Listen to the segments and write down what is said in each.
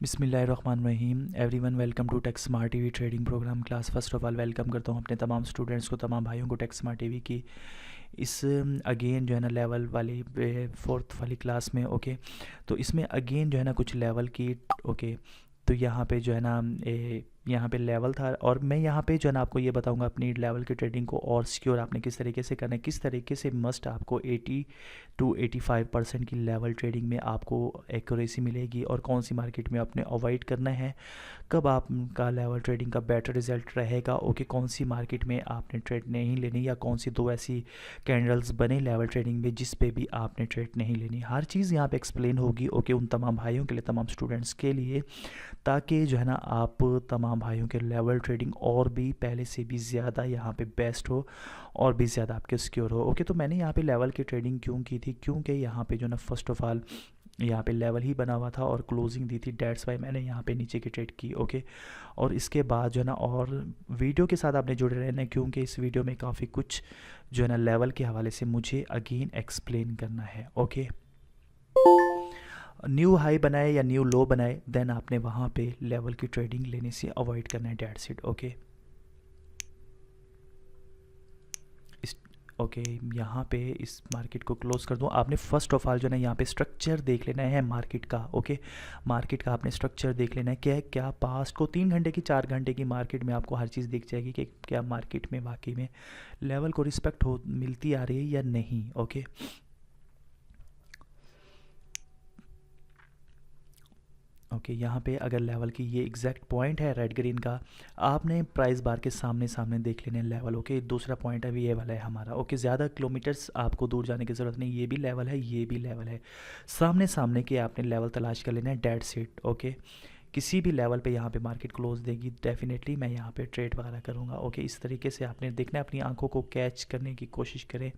बिस्मिल्लाहिर्रहमानिर्रहीम everyone welcome to tech smart TV trading program class. First of all welcome करता हूँ अपने तमाम स्टूडेंट्स को, तमाम भाइयों को टेक स्मार्ट टीवी की इस अगेन जो है ना लेवल वाली फोर्थ वाली क्लास में। ओके, तो इसमें अगेन जो है ना कुछ लेवल की ओके, तो यहाँ पे जो है ना यहाँ पे लेवल था और मैं यहाँ पे जो है ना आपको ये बताऊंगा अपनी लेवल की ट्रेडिंग को और सिक्योर आपने किस तरीके से करना है, किस तरीके से मस्ट आपको 80 टू 85% की लेवल ट्रेडिंग में आपको एक्यूरेसी मिलेगी और कौन सी मार्केट में आपने अवॉइड करना है, कब आपका लेवल ट्रेडिंग का बेटर रिजल्ट रहेगा। ओके, कौन सी मार्केट में आपने ट्रेड नहीं लेनी या कौन सी दो ऐसी कैंडल्स बने लेवल ट्रेडिंग में जिस पे भी आपने ट्रेड नहीं लेनी, हर चीज़ यहाँ पे एक्सप्लेन होगी। ओके, उन तमाम भाइयों के लिए, तमाम स्टूडेंट्स के लिए, ताकि जो है ना आप तमाम भाइयों के लेवल ट्रेडिंग और भी पहले से भी ज़्यादा यहाँ पे बेस्ट हो और भी ज़्यादा आपके सिक्योर हो। ओके, तो मैंने यहाँ पे लेवल की ट्रेडिंग क्यों की थी, क्योंकि यहाँ पे जो ना फर्स्ट ऑफ ऑल यहाँ पे लेवल ही बना हुआ था और क्लोजिंग दी थी, डेट्स वाई मैंने यहाँ पे नीचे की ट्रेड की। ओके, और इसके बाद जो है ना और वीडियो के साथ आपने जुड़े रहना है, क्योंकि इस वीडियो में काफ़ी कुछ जो है ना लेवल के हवाले से मुझे अगेन एक्सप्लेन करना है। ओके, न्यू हाई बनाए या न्यू लो बनाए, देन आपने वहाँ पे लेवल की ट्रेडिंग लेने से अवॉइड करना है, डेट्स इट। ओके, इस ओके यहाँ पे इस मार्केट को क्लोज कर दूँ। आपने फर्स्ट ऑफ ऑल जो है ना यहाँ पे स्ट्रक्चर देख लेना है मार्केट का। ओके, मार्केट का आपने स्ट्रक्चर देख लेना है, क्या क्या पास्ट को 3 घंटे की 4 घंटे की मार्केट में आपको हर चीज़ दिख जाएगी कि क्या मार्केट में वाकई में लेवल को रिस्पेक्ट हो मिलती आ रही है या नहीं। ओके, ओके यहाँ पे अगर लेवल की ये एग्जैक्ट पॉइंट है रेड ग्रीन का, आपने प्राइस बार के सामने सामने देख लेने लेवल। ओके, दूसरा पॉइंट अभी ये वाला है हमारा। ओके, ज़्यादा किलोमीटर्स आपको दूर जाने की ज़रूरत नहीं, ये भी लेवल है, ये भी लेवल है, सामने सामने के आपने लेवल तलाश कर लेना है, डेड सेट। ओके, किसी भी लेवल पे यहाँ पे मार्केट क्लोज देगी, डेफिनेटली मैं यहाँ पे ट्रेड वगैरह करूँगा। ओके, इस तरीके से आपने देखना है, अपनी आंखों को कैच करने की कोशिश करें,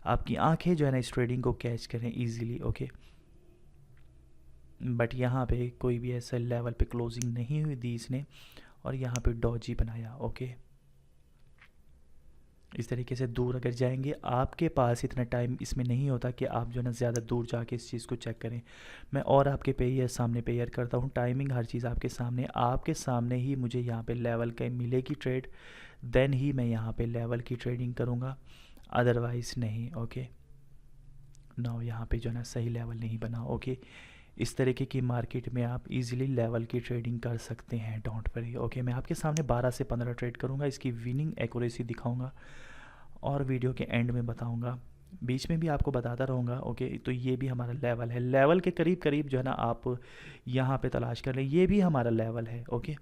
आपकी आंखें जो है ना इस ट्रेडिंग को कैच करें ईजिली। ओके, बट यहाँ पे कोई भी ऐसा लेवल पे क्लोजिंग नहीं हुई दी इसने और यहाँ पे डॉजी बनाया। ओके, इस तरीके से दूर अगर जाएंगे, आपके पास इतना टाइम इसमें नहीं होता कि आप जो है ना ज़्यादा दूर जाके इस चीज़ को चेक करें। मैं और आपके पेयर सामने पेयर करता हूँ, टाइमिंग हर चीज़ आपके सामने ही मुझे यहाँ पे लेवल का मिलेगी ट्रेड, देन ही मैं यहाँ पे लेवल की ट्रेडिंग करूँगा, अदरवाइज़ नहीं। ओके, ना यहाँ पे जो है ना सही लेवल नहीं बना। ओके, इस तरीके की मार्केट में आप इजीली लेवल की ट्रेडिंग कर सकते हैं, डोंट वरी। ओके, मैं आपके सामने 12 से 15 ट्रेड करूंगा, इसकी विनिंग एक्यूरेसी दिखाऊंगा और वीडियो के एंड में बताऊंगा, बीच में भी आपको बताता रहूँगा। ओके, तो ये भी हमारा लेवल है, लेवल के करीब करीब जो है ना आप यहाँ पे तलाश कर लें, ये भी हमारा लेवल है। ओके,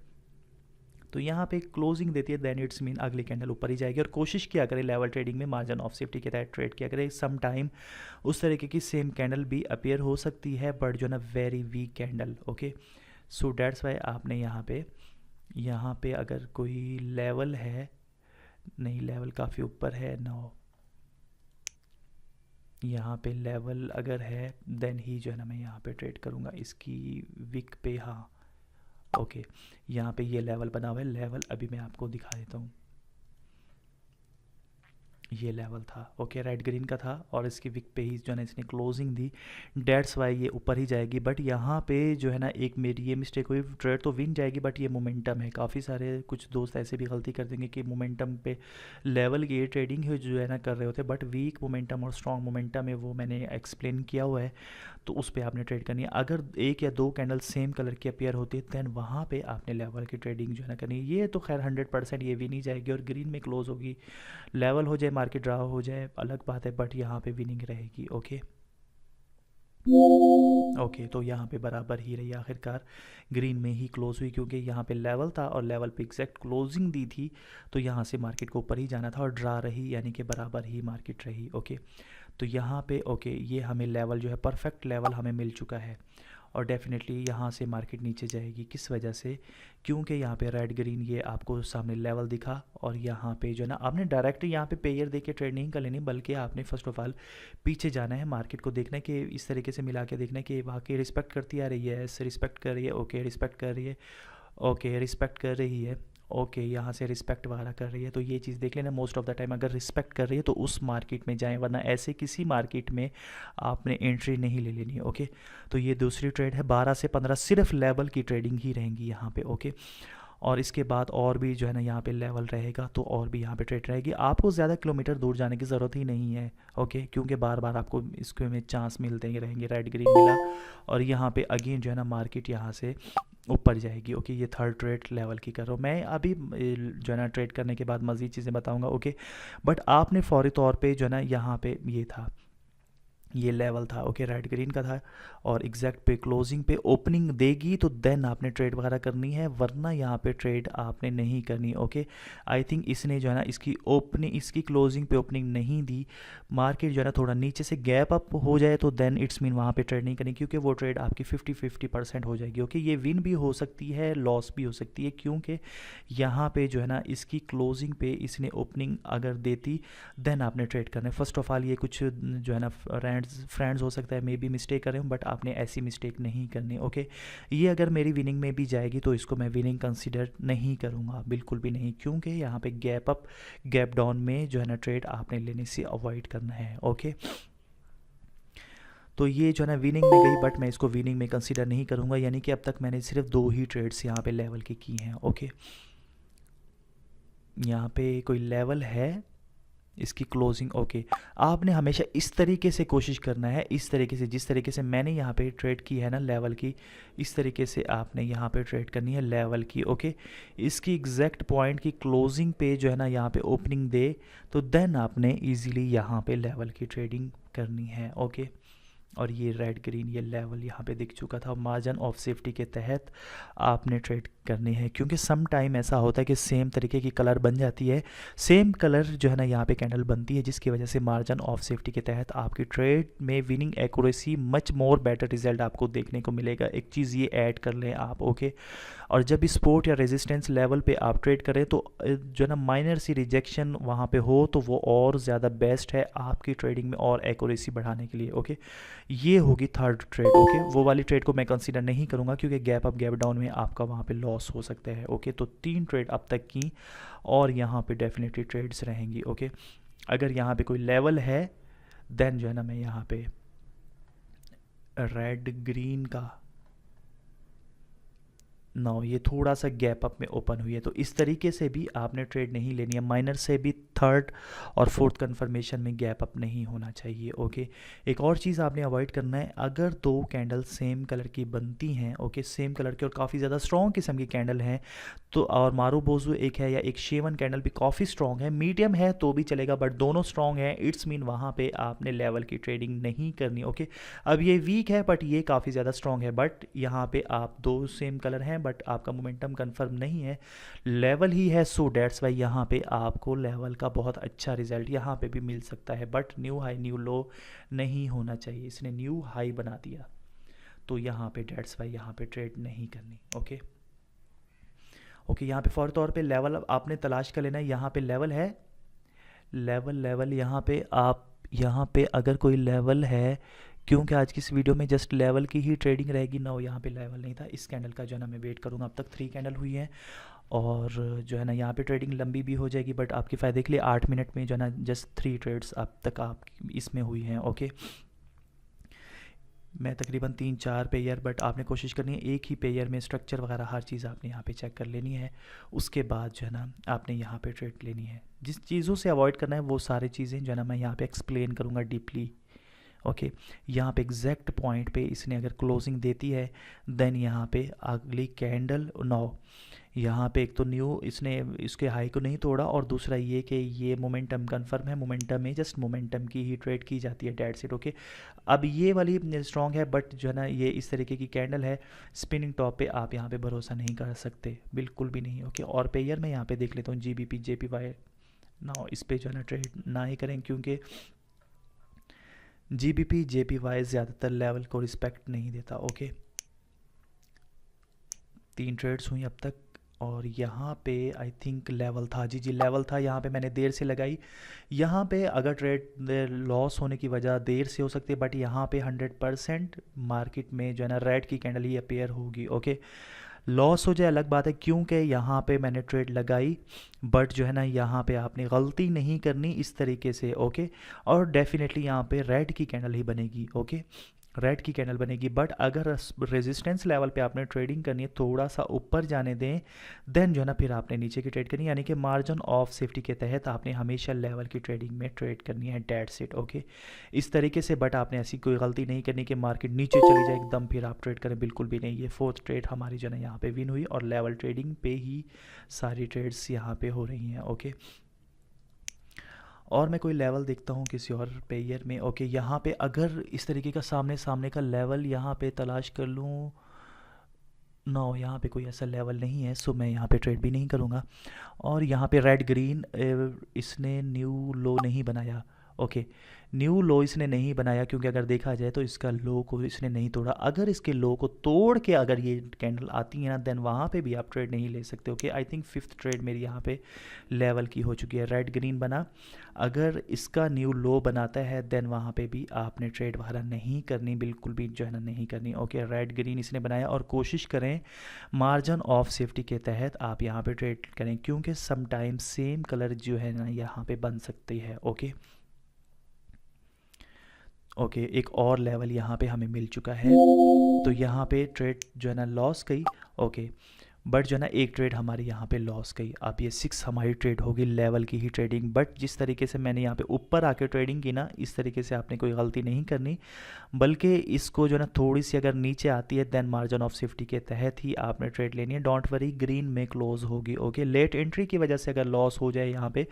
तो यहाँ पे क्लोजिंग देती है, देन इट्स मीन अगली कैंडल ऊपर ही जाएगी। और कोशिश किया करें लेवल ट्रेडिंग में मार्जिन ऑफ सेफ्टी के तहत ट्रेड किया करें। सम टाइम उस तरीके की सेम कैंडल भी अपीयर हो सकती है, बट जो ना very weak candle. Okay, so that's why आपने यहाँ पे अगर कोई लेवल है, नहीं लेवल काफ़ी ऊपर है, नो यहाँ पे लेवल अगर है देन ही जो है ना मैं यहाँ पे ट्रेड करूँगा इसकी विक पे। हाँ, ओके, यहाँ पे ये लेवल बना हुआ है, लेवल अभी मैं आपको दिखा देता हूँ, ये लेवल था। ओके, रेड ग्रीन का था और इसकी विक पे ही जो है ना इसने क्लोजिंग दी, डेट्स वाई ये ऊपर ही जाएगी। बट यहाँ पे जो है ना एक मेरी ये मिस्टेक हुई, ट्रेड तो विन जाएगी बट ये मोमेंटम है, काफ़ी सारे कुछ दोस्त ऐसे भी गलती कर देंगे कि मोमेंटम पे लेवल की ये ट्रेडिंग है जो है ना कर रहे होते, बट वीक मोमेंटम और स्ट्रॉन्ग मोमेंटम है वो मैंने एक्सप्लेन किया हुआ है, तो उस पर आपने ट्रेड करनी है। अगर एक या दो कैंडल सेम कलर की अपेयर होती है दैन वहाँ पे आपने लेवल की ट्रेडिंग जो है ना करनी है। ये तो खैर 100% ये भी नहीं जाएगी और ग्रीन में क्लोज होगी, लेवल हो जाए मार्केट ड्रा हो जाए अलग बात है, बट यहाँ पे विनिंग रहेगी। ओके, ओके, तो यहाँ पे बराबर ही रही, आखिरकार ग्रीन में ही क्लोज हुई, क्योंकि यहाँ पे लेवल था और लेवल पे एग्जैक्ट क्लोजिंग दी थी, तो यहाँ से मार्केट को ऊपर ही जाना था और ड्रा रही, यानी कि बराबर ही मार्केट रही। ओके, तो यहाँ पे ओके ये हमें लेवल जो है परफेक्ट लेवल हमें मिल चुका है और डेफिनेटली यहाँ से मार्केट नीचे जाएगी, किस वजह से, क्योंकि यहाँ पे रेड ग्रीन ये आपको सामने लेवल दिखा और यहाँ पे जो है ना आपने डायरेक्ट यहाँ पे पेयर दे के ट्रेड नहीं कर लेनी, बल्कि आपने फर्स्ट ऑफ ऑल पीछे जाना है, मार्केट को देखना है कि इस तरीके से मिला के देखना है कि वाकई रिस्पेक्ट करती आ रही है, रिस्पेक्ट कर रही है। ओके, रिस्पेक्ट कर रही है, ओके रिस्पेक्ट कर रही है ओके, यहाँ से रिस्पेक्ट वगैरह कर रही है, तो ये चीज़ देख लेना। मोस्ट ऑफ द टाइम अगर रिस्पेक्ट कर रही है तो उस मार्केट में जाएं, वरना ऐसे किसी मार्केट में आपने एंट्री नहीं ले लेनी। ओके, तो ये दूसरी ट्रेड है। 12 से 15 सिर्फ लेवल की ट्रेडिंग ही रहेंगी यहाँ पे। ओके, और इसके बाद और भी जो है ना यहाँ पे लेवल रहेगा, तो और भी यहाँ पे ट्रेड रहेगी। आपको ज़्यादा किलोमीटर दूर जाने की ज़रूरत ही नहीं है। ओके, क्योंकि बार बार आपको इसके में चांस मिलते ही रहेंगे। रेड ग्रीन मिला और यहाँ पे अगेन जो है ना मार्केट यहाँ से ऊपर जाएगी। ओके, ये थर्ड ट्रेड लेवल की कर रहा हूँ मैं अभी। जो है ना ट्रेड करने के बाद मज़ीद चीज़ें बताऊँगा। ओके, बट आपने फौरी तौर पे जो है ना यहाँ पे ये था, ये लेवल था। ओके, रेड ग्रीन का था, और एग्जैक्ट पे क्लोजिंग पे ओपनिंग देगी तो देन आपने ट्रेड वगैरह करनी है, वरना यहाँ पे ट्रेड आपने नहीं करनी। ओके, आई थिंक इसने जो है ना इसकी क्लोजिंग पे ओपनिंग नहीं दी। मार्केट जो है ना थोड़ा नीचे से गैप अप हो जाए तो देन इट्स मीन वहाँ पे ट्रेड नहीं करनी, क्योंकि वो ट्रेड आपकी 50-50% हो जाएगी। ओके, ये विन भी हो सकती है, लॉस भी हो सकती है, क्योंकि यहाँ पे जो है ना इसकी क्लोजिंग पे इसने ओपनिंग अगर देती देन आपने ट्रेड करना है। फर्स्ट ऑफ ऑल ये कुछ जो है ना फ्रेंड्स हो सकता है मे बी मिस्टेक कर रहे हूँ, बट आपने ऐसी मिस्टेक नहीं करनी। ओके, ये अगर मेरी विनिंग में भी जाएगी तो इसको मैं विनिंग कंसीडर नहीं करूँगा, बिल्कुल भी नहीं, क्योंकि यहाँ पे गैप अप गैप डाउन में जो है ना ट्रेड आपने लेने से अवॉइड करना है। ओके, तो ये जो है ना विनिंग में गई, बट मैं इसको विनिंग में कंसीडर नहीं करूँगा, यानी कि अब तक मैंने सिर्फ 2 ही ट्रेड्स यहाँ पे लेवल के की हैं। ओके, यहाँ पे कोई लेवल है, इसकी क्लोजिंग। ओके, आपने हमेशा इस तरीके से कोशिश करना है, इस तरीके से जिस तरीके से मैंने यहाँ पे ट्रेड की है ना लेवल की, इस तरीके से आपने यहाँ पे ट्रेड करनी है लेवल की। ओके, इसकी एग्जैक्ट पॉइंट की क्लोजिंग पे जो है ना यहाँ पे ओपनिंग दे तो देन आपने इजीली यहाँ पे लेवल की ट्रेडिंग करनी है। ओके, और ये रेड ग्रीन ये लेवल यहाँ पे दिख चुका था। मार्जिन ऑफ सेफ्टी के तहत आपने ट्रेड करनी है, क्योंकि सम टाइम ऐसा होता है कि सेम तरीके की कलर बन जाती है, सेम कलर जो है ना यहाँ पे कैंडल बनती है, जिसकी वजह से मार्जिन ऑफ सेफ्टी के तहत आपकी ट्रेड में winning accuracy much more better result आपको देखने को मिलेगा। एक चीज़ ये ऐड कर लें आप। ओके, और जब सपोर्ट या रेजिस्टेंस लेवल पे आप ट्रेड करें तो जो है ना माइनर सी रिजेक्शन वहाँ पे हो तो वो और ज़्यादा बेस्ट है आपकी ट्रेडिंग में और एक्यूरेसी बढ़ाने के लिए। ओके, ये होगी थर्ड ट्रेड। ओके, वो वाली ट्रेड को मैं कंसीडर नहीं करूँगा, क्योंकि गैप अप गैप डाउन में आपका वहाँ पे लॉस हो सकता है। ओके, तो 3 ट्रेड अब तक की, और यहाँ पे डेफिनेटली ट्रेड्स रहेंगी। ओके, अगर यहाँ पे कोई लेवल है देन जो है ना मैं यहाँ पे रेड ग्रीन का नाउ ये थोड़ा सा गैप अप में ओपन हुई है, तो इस तरीके से भी आपने ट्रेड नहीं लेनी है। माइनर से भी थर्ड और फोर्थ कंफर्मेशन में गैप अप नहीं होना चाहिए। ओके, एक और चीज़ आपने अवॉइड करना है, अगर 2 कैंडल सेम कलर की बनती हैं, ओके सेम कलर की और काफ़ी ज़्यादा स्ट्रॉन्ग किस्म की कैंडल हैं, तो और मारू बोजू एक है या एक शेवन कैंडल भी काफ़ी स्ट्रॉन्ग है, मीडियम है तो भी चलेगा, बट दोनों स्ट्रॉन्ग है, इट्स मीन वहाँ पे आपने लेवल की ट्रेडिंग नहीं करनी। ओके, अब ये वीक है बट ये काफ़ी ज़्यादा स्ट्रॉन्ग है, बट यहाँ पे आप 2 सेम कलर हैं बट आपका मोमेंटम कंफर्म नहीं है, लेवल ही है, सो डेट्स वाई यहाँ पे आपको लेवल का बहुत अच्छा रिजल्ट यहाँ पे भी मिल सकता है, बट न्यू हाई न्यू लो नहीं होना चाहिए। इसने न्यू हाई बना दिया तो यहाँ पे डेट्स वाई यहाँ पे ट्रेड नहीं करनी। ओके, ओके, यहाँ पे फौर तौर पे लेवल आपने तलाश कर लेना है। यहाँ पे लेवल है, लेवल यहाँ पे आप यहाँ पे अगर कोई लेवल है, क्योंकि आज की इस वीडियो में जस्ट लेवल की ही ट्रेडिंग रहेगी ना, यहाँ पे लेवल नहीं था। इस कैंडल का जो है ना मैं वेट करूँगा, अब तक 3 कैंडल हुई है और जो है ना यहाँ पे ट्रेडिंग लंबी भी हो जाएगी, बट आपके फ़ायदे के लिए 8 मिनट में जो है ना जस्ट 3 ट्रेड्स अब तक आप इसमें हुई हैं। ओके, मैं तकरीबन 3-4 पेयर, बट आपने कोशिश करनी है एक ही पेयर में स्ट्रक्चर वगैरह हर चीज़ आपने यहाँ पे चेक कर लेनी है, उसके बाद जो है ना आपने यहाँ पे ट्रेड लेनी है। जिस चीज़ों से अवॉइड करना है वो सारी चीज़ें जो है ना मैं यहाँ पे एक्सप्लेन करूँगा डीपली। ओके, यहाँ पे एग्जैक्ट पॉइंट पे इसने अगर क्लोजिंग देती है देन यहाँ पे अगली कैंडल नाउ यहाँ पे एक तो न्यू इसने इसके हाई को नहीं तोड़ा, और दूसरा ये कि ये मोमेंटम कंफर्म है, मोमेंटम में जस्ट मोमेंटम की ही ट्रेड की जाती है, डेट सेट। ओके, अब ये वाली स्ट्रॉन्ग है बट जो है ना ये इस तरीके की कैंडल है, स्पिनिंग टॉप पे आप यहाँ पे भरोसा नहीं कर सकते, बिल्कुल भी नहीं। ओके, और पेयर मैं यहाँ पे देख लेता हूँ GBP JPY ना, इस पे जो है ना ट्रेड ना ही करें, क्योंकि GBP JPY ज़्यादातर लेवल को रिस्पेक्ट नहीं देता। ओके, 3 ट्रेड्स हुई अब तक, और यहाँ पे आई थिंक लेवल था, जी लेवल था, यहाँ पे मैंने देर से लगाई। यहाँ पे अगर ट्रेड लॉस होने की वजह देर से हो सकती है, बट यहाँ पे 100% मार्केट में जो है ना रेड की कैंडल ही अपेयर होगी। ओके, लॉस हो जाए अलग बात है, क्योंकि यहाँ पे मैंने ट्रेड लगाई, बट जो है ना यहाँ पे आपने गलती नहीं करनी इस तरीके से, ओके। और डेफिनेटली यहाँ पे रेड की कैंडल ही बनेगी, ओके, रेड की कैंडल बनेगी। बट अगर रेजिस्टेंस लेवल पे आपने ट्रेडिंग करनी है, थोड़ा सा ऊपर जाने दें, देन जो है ना फिर आपने नीचे की ट्रेड करनी है, यानी कि मार्जिन ऑफ सेफ्टी के तहत आपने हमेशा लेवल की ट्रेडिंग में ट्रेड करनी है, डेट्स इट, ओके, इस तरीके से। बट आपने ऐसी कोई गलती नहीं करनी कि मार्केट नीचे चली जाए एकदम फिर आप ट्रेड करें, बिल्कुल भी नहीं। ये फोर्थ ट्रेड हमारी जो है यहाँ पे विन हुई और लेवल ट्रेडिंग पे ही सारी ट्रेड्स यहाँ पे हो रही हैं, ओके। और मैं कोई लेवल देखता हूँ किसी और पेयर में, ओके। यहाँ पे अगर इस तरीके का सामने सामने का लेवल यहाँ पे तलाश कर लूँ, नो यहाँ पे कोई ऐसा लेवल नहीं है, सो मैं यहाँ पे ट्रेड भी नहीं करूँगा। और यहाँ पे रेड ग्रीन इसने न्यू लो नहीं बनाया, ओके, न्यू लो इसने नहीं बनाया, क्योंकि अगर देखा जाए तो इसका लो को इसने नहीं तोड़ा। अगर इसके लो को तोड़ के अगर ये कैंडल आती है ना, देन वहाँ पे भी आप ट्रेड नहीं ले सकते, okay. I think fifth trade मेरी यहाँ पे लेवल की हो चुकी है, रेड ग्रीन बना, अगर इसका न्यू लो बनाता है देन वहाँ पे भी आपने ट्रेड वगैरह नहीं करनी, बिल्कुल भी जो है ना नहीं करनी, ओके। रेड ग्रीन इसने बनाया और कोशिश करें मार्जिन ऑफ सेफ्टी के तहत आप यहाँ पे ट्रेड करें, क्योंकि समटाइम सेम कलर जो है ना यहाँ पे बन सकती है, ओके। ओके, एक और लेवल यहाँ पे हमें मिल चुका है, तो यहाँ पे ट्रेड जो है ना लॉस गई, ओके। बट जो है ना एक ट्रेड हमारी यहाँ पे लॉस गई। अब ये 6 हमारी ट्रेड होगी लेवल की ही ट्रेडिंग, बट जिस तरीके से मैंने यहाँ पे ऊपर आके ट्रेडिंग की ना, इस तरीके से आपने कोई गलती नहीं करनी, बल्कि इसको जो है ना थोड़ी सी अगर नीचे आती है देन मार्जिन ऑफ सेफ्टी के तहत ही आपने ट्रेड लेनी है। डोंट वरी, ग्रीन में क्लोज होगी, ओके। लेट एंट्री की वजह से अगर लॉस हो जाए यहाँ पे,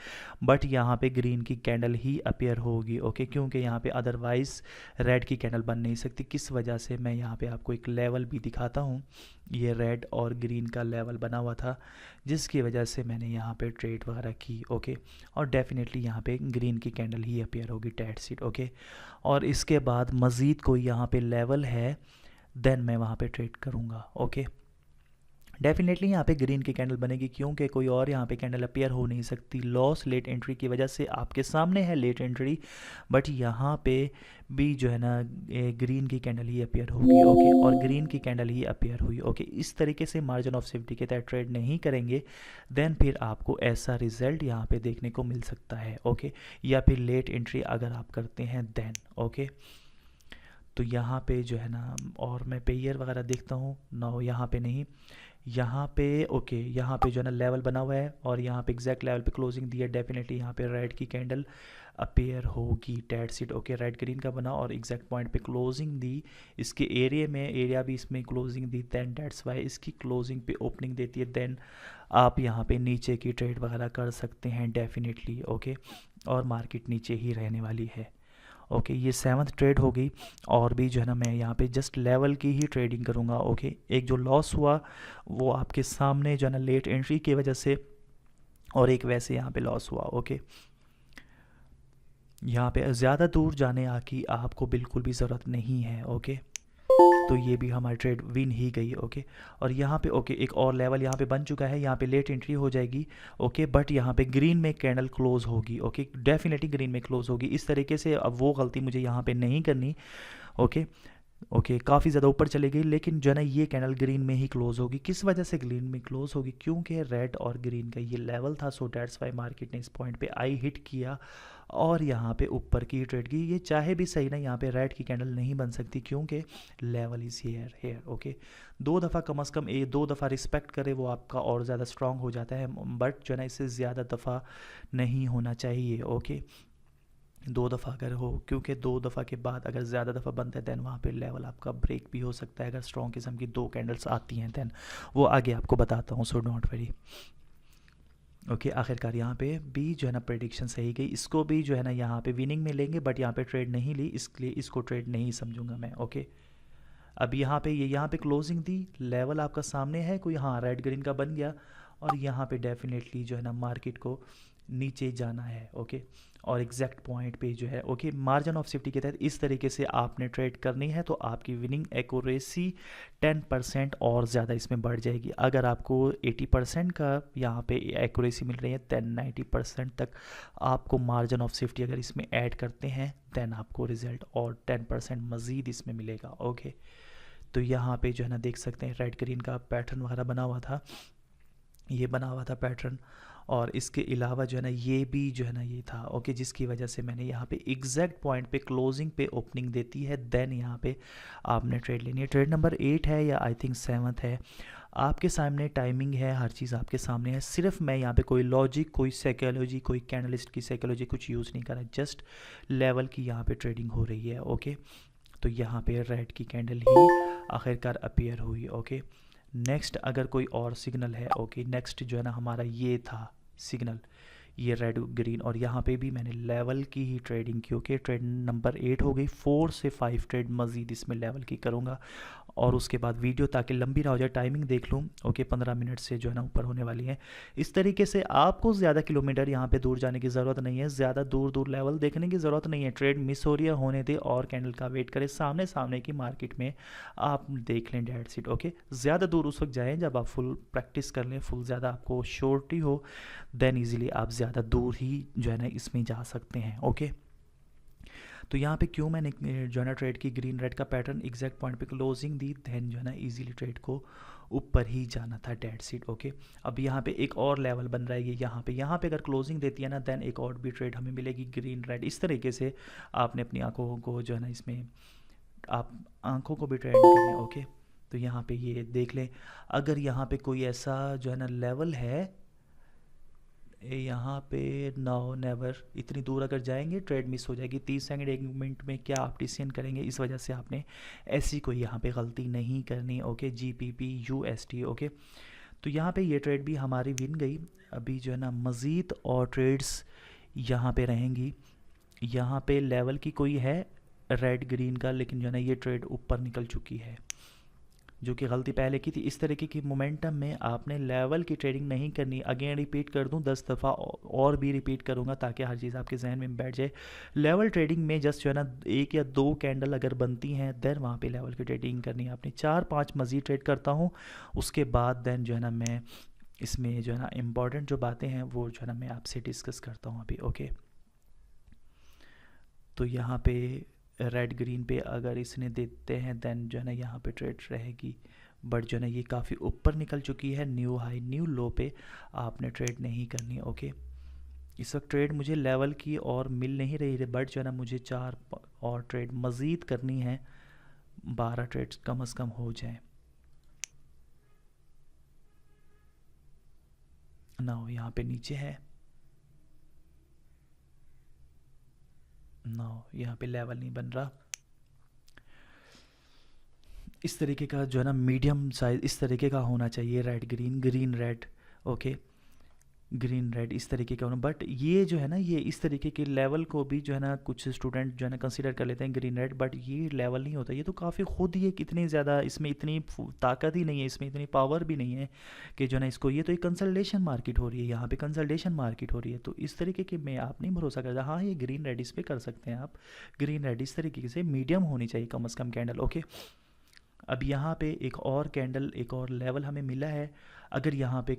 बट यहाँ पे ग्रीन की कैंडल ही अपीयर होगी, ओके, क्योंकि यहाँ पे अदरवाइज रेड की कैंडल बन नहीं सकती। किस वजह से, मैं यहाँ पे आपको एक लेवल भी दिखाता हूँ, ये रेड और ग्रीन का लेवल बना हुआ था, जिसकी वजह से मैंने यहाँ पे ट्रेड वगैरह की, ओके। और डेफिनेटली यहाँ पे ग्रीन की कैंडल ही अपीयर होगी, डेट सीट, ओके। और इसके बाद मज़ीद कोई यहाँ पे लेवल है देन मैं वहाँ पे ट्रेड करूँगा, ओके। डेफिनेटली यहाँ पे ग्रीन की कैंडल बनेगी, क्योंकि कोई और यहाँ पे कैंडल अपीयर हो नहीं सकती। लॉस लेट एंट्री की वजह से आपके सामने है लेट एंट्री, बट यहाँ पे भी जो है ना ग्रीन की कैंडल ही अपीयर होगी, ओके। और ग्रीन की कैंडल ही अपीयर हुई, ओके। इस तरीके से मार्जिन ऑफ सेफ्टी के तहत ट्रेड नहीं करेंगे, देन फिर आपको ऐसा रिजल्ट यहाँ पे देखने को मिल सकता है, ओके। या फिर लेट एंट्री अगर आप करते हैं देन, ओके। तो यहाँ पे जो है ना, और मैं पेयर वगैरह देखता हूँ ना, यहाँ पे नहीं, यहाँ पे ओके, यहाँ पे जो है ना लेवल बना हुआ है और यहाँ पे एग्जैक्ट लेवल पे क्लोजिंग दी है। डेफिनेटली यहाँ पे रेड की कैंडल अपीयर होगी, that's it, okay. Red green का बना और एग्जैक्ट पॉइंट पे क्लोजिंग दी, इसके एरिया में, एरिया भी इसमें क्लोजिंग दी, देन डेट्स वाई इसकी क्लोजिंग पे ओपनिंग देती है, देन आप यहाँ पे नीचे की ट्रेड वगैरह कर सकते हैं डेफिनेटली, ओके। और मार्केट नीचे ही रहने वाली है, ओके। ये 7th ट्रेड हो गई, और भी जो है ना मैं यहाँ पे जस्ट लेवल की ही ट्रेडिंग करूँगा, ओके। एक जो लॉस हुआ वो आपके सामने जो है ना लेट एंट्री की वजह से, और एक वैसे यहाँ पे लॉस हुआ, ओके। यहाँ पे ज़्यादा दूर जाने की आपको बिल्कुल भी ज़रूरत नहीं है, ओके। तो ये भी हमारी ट्रेड विन ही गई, ओके। और यहाँ पे ओके एक और लेवल यहाँ पे बन चुका है, यहाँ पे लेट एंट्री हो जाएगी, ओके। बट यहाँ पे ग्रीन में कैंडल क्लोज होगी, ओके, डेफिनेटली ग्रीन में क्लोज होगी। इस तरीके से अब वो गलती मुझे यहाँ पे नहीं करनी, ओके। ओके काफ़ी ज़्यादा ऊपर चली गई, लेकिन जो है ना ये कैंडल ग्रीन में ही क्लोज होगी। किस वजह से ग्रीन में क्लोज होगी, क्योंकि रेड और ग्रीन का ये लेवल था, सो डेट्स वाई मार्केट ने इस पॉइंट पे आई हिट किया और यहाँ पे ऊपर की ट्रेड की। ये चाहे भी सही ना, यहाँ पे रेड की कैंडल नहीं बन सकती, क्योंकि लेवल इज हेयर, ओके। 2 दफ़ा कम अज़ कम 2 दफ़ा रिस्पेक्ट करे वो आपका और ज़्यादा स्ट्रांग हो जाता है, बट जो है ना इससे ज़्यादा दफ़ा नहीं होना चाहिए, ओके। 2 दफ़ा अगर हो, क्योंकि 2 दफ़ा के बाद अगर ज़्यादा दफ़ा बनता है दैन वहाँ पे लेवल आपका ब्रेक भी हो सकता है। अगर स्ट्रॉन्ग किस्म की 2 कैंडल्स आती हैं दैन वो आगे आपको बताता हूँ, सो डोंट वरी, ओके। आखिरकार यहाँ पे भी जो है ना प्रेडिक्शन सही गई, इसको भी जो है ना यहाँ पे विनिंग में लेंगे, बट यहाँ पे ट्रेड नहीं ली, इसलिए इसको ट्रेड नहीं समझूंगा मैं, ओके। अब यहाँ पे यहाँ पे क्लोजिंग दी, लेवल आपका सामने है कोई, हाँ रेड ग्रीन का बन गया, और यहाँ पे डेफिनेटली जो है ना मार्केट को नीचे जाना है, ओके। और एग्जैक्ट पॉइंट पे जो है, ओके, मार्जिन ऑफ सेफ्टी के तहत इस तरीके से आपने ट्रेड करनी है, तो आपकी विनिंग एक्यूरेसी 10% और ज़्यादा इसमें बढ़ जाएगी। अगर आपको 80% का यहाँ पे एक्यूरेसी मिल रही है, 90% तक आपको मार्जिन ऑफ सेफ्टी अगर इसमें ऐड करते हैं, देन आपको रिजल्ट और 10% मज़ीद इसमें मिलेगा, ओके। तो यहाँ पे जो है ना देख सकते हैं रेड ग्रीन का पैटर्न वगैरह बना हुआ था, ये बना हुआ था पैटर्न, और इसके अलावा जो है ना ये भी जो है ना ये था, ओके, जिसकी वजह से मैंने यहाँ पे एग्जैक्ट पॉइंट पे क्लोजिंग पे ओपनिंग देती है, देन यहाँ पे आपने ट्रेड लेनी है। ट्रेड नंबर 8 है या आई थिंक 7 है, आपके सामने टाइमिंग है, हर चीज़ आपके सामने है। सिर्फ मैं यहाँ पे कोई लॉजिक, कोई साइकोलॉजी, कोई कैनलिस्ट की साइकोलॉजी कुछ यूज़ नहीं कर रहा, जस्ट लेवल की यहाँ पे ट्रेडिंग हो रही है, ओके। तो यहाँ पे रेड की कैंडल ही आखिरकार अपीयर हुई, ओके। नेक्स्ट अगर कोई और सिग्नल है, ओके, नेक्स्ट जो है ना हमारा ये था सिग्नल, ये रेड ग्रीन, और यहाँ पे भी मैंने लेवल की ही ट्रेडिंग की, ओके। ट्रेड नंबर 8 हो गई, 4 से 5 ट्रेड मज़ीद इसमें लेवल की करूँगा, और उसके बाद वीडियो ताकि लंबी ना हो जाए, टाइमिंग देख लूँ, ओके, 15 मिनट से जो है ना ऊपर होने वाली है। इस तरीके से आपको ज़्यादा किलोमीटर यहाँ पे दूर जाने की ज़रूरत नहीं है, ज़्यादा दूर दूर लेवल देखने की ज़रूरत नहीं है। ट्रेड मिस हो रही है, होने दे, और कैंडल का वेट करें, सामने सामने की मार्केट में आप देख लें, डेट सीट, ओके। ज़्यादा दूर उस वक्त जाएँ जब आप फुल प्रैक्टिस कर लें, फुल ज़्यादा आपको श्योरिटी हो, देन ईज़िली आप ज़्यादा दूर ही जो है ना इसमें जा सकते हैं, ओके। तो यहाँ पे क्यों मैंने जो है ना ट्रेड की ग्रीन रेड का पैटर्न एग्जैक्ट पॉइंट पे क्लोजिंग दी, देन जो है ना इजीली ट्रेड को ऊपर ही जाना था, डेट सीट, ओके। अब यहाँ पे एक और लेवल बन रहा है, ये यहाँ पे अगर क्लोजिंग देती है ना, देन एक और भी ट्रेड हमें मिलेगी ग्रीन रेड। इस तरीके से आपने अपनी आंखों को जो है ना इसमें आप आंखों को भी ट्रेड करनी है, ओके। तो यहाँ पे ये देख लें, अगर यहाँ पे कोई ऐसा जो है ना लेवल है, यहाँ पे नाउ नेवर, इतनी दूर अगर जाएंगे ट्रेड मिस हो जाएगी। 30 सेकंड 1 मिनट में क्या आप डिसीजन करेंगे, इस वजह से आपने ऐसी कोई यहाँ पे गलती नहीं करनी, ओके। GBP/USD, okay. तो यहाँ पे ये ट्रेड भी हमारी विन गई। अभी जो है ना मज़ीद और ट्रेड्स यहाँ पे रहेंगी। यहाँ पे लेवल की कोई है रेड ग्रीन का, लेकिन जो है ना ये ट्रेड ऊपर निकल चुकी है, जो कि गलती पहले की थी। इस तरीके की मोमेंटम में आपने लेवल की ट्रेडिंग नहीं करनी। अगेन रिपीट कर दूं, 10 दफ़ा और भी रिपीट करूंगा ताकि हर चीज़ आपके जहन में बैठ जाए। लेवल ट्रेडिंग में जस्ट जो है ना 1 या 2 कैंडल अगर बनती हैं, देन वहाँ पे लेवल की ट्रेडिंग करनी है आपने। 4-5 मज़ीद ट्रेड करता हूँ, उसके बाद देन जो है ना मैं इसमें जो है ना इम्पॉर्टेंट जो बातें हैं वो जो है ना मैं आपसे डिस्कस करता हूँ अभी, ओके। तो यहाँ पे रेड ग्रीन पे अगर इसने देते हैं, देन जो है ना यहाँ पे ट्रेड रहेगी, बट जो है ना ये काफ़ी ऊपर निकल चुकी है, न्यू हाई न्यू लो पे आपने ट्रेड नहीं करनी, ओके। इस वक्त ट्रेड मुझे लेवल की और मिल नहीं रही है, बट जो है ना मुझे 4 और ट्रेड मज़ीद करनी है, 12 ट्रेड कम से कम हो जाए ना। यहाँ पे नीचे है ना, यहाँ पे लेवल नहीं बन रहा। इस तरीके का जो है ना मीडियम साइज इस तरीके का होना चाहिए, red green, green red, okay, green red इस तरीके का होना। बट ये जो है ना ये इस तरीके के लेवल को भी जो है ना कुछ स्टूडेंट जो है ना कंसीडर कर लेते हैं ग्रीन रेड, बट ये लेवल नहीं होता। ये तो काफ़ी खुद ही कितनी ज़्यादा, इसमें इतनी ताकत ही नहीं है, इसमें इतनी पावर भी नहीं है कि जो है ना इसको, ये तो एक कंसल्टेशन मार्केट हो रही है, यहाँ पे कंसल्टेशन मार्केट हो रही है। तो इस तरीके के में आप नहीं भरोसा करता। हाँ, ये ग्रीन रेड इस पर कर सकते हैं आप, ग्रीन रेड इस तरीके से मीडियम होनी चाहिए कम से कम कैंडल, ओके। अब यहाँ पे एक और कैंडल, एक और लेवल हमें मिला है। अगर यहाँ पे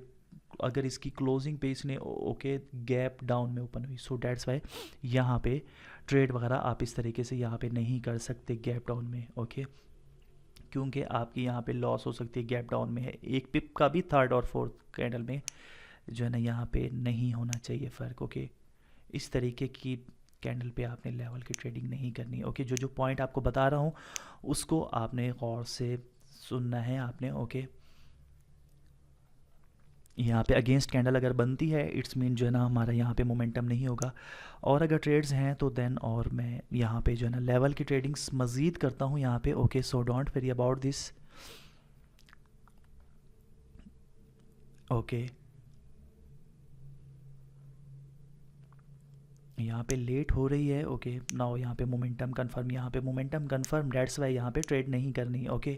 अगर इसकी क्लोजिंग पे इसने ओके गैप डाउन में ओपन हुई, सो डेट्स वाई यहाँ पे ट्रेड वगैरह आप इस तरीके से यहाँ पे नहीं कर सकते गैप डाउन में, ओके, क्योंकि आपकी यहाँ पे लॉस हो सकती है गैप डाउन में है। एक पिप का भी थर्ड और फोर्थ कैंडल में जो है ना यहाँ पे नहीं होना चाहिए फ़र्क, ओके। इस तरीके की कैंडल पे आपने लेवल की ट्रेडिंग नहीं करनी, ओके। जो पॉइंट आपको बता रहा हूँ उसको आपने गौर से सुनना है आपने, ओके। यहाँ पे अगेंस्ट कैंडल अगर बनती है, इट्स मीन जो है ना हमारा यहाँ पे मोमेंटम नहीं होगा। और अगर ट्रेड्स हैं तो देन और मैं यहाँ पे जो है ना लेवल की ट्रेडिंग्स मज़ीद करता हूँ यहाँ पे, okay. So don't worry about this, okay. यहाँ पे लेट हो रही है, ओके। नाउ यहाँ पे मोमेंटम कंफर्म, यहाँ पे मोमेंटम कंफर्म, डेट्स वाई यहाँ पे ट्रेड नहीं करनी, ओके।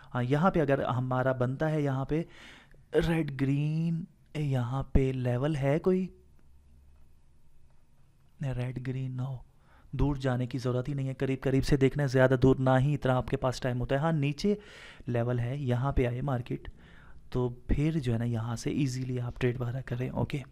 हाँ, यहाँ पे अगर हमारा बनता है यहाँ पे रेड ग्रीन, यहाँ पे लेवल है कोई रेड ग्रीन, नो, दूर जाने की ज़रूरत ही नहीं है, करीब करीब से देखना है, ज़्यादा दूर ना ही इतना आपके पास टाइम होता है। हाँ, नीचे लेवल है, यहाँ पे आए मार्केट तो फिर जो है ना यहाँ से इजीली आप ट्रेड वगैरह करें, ओके।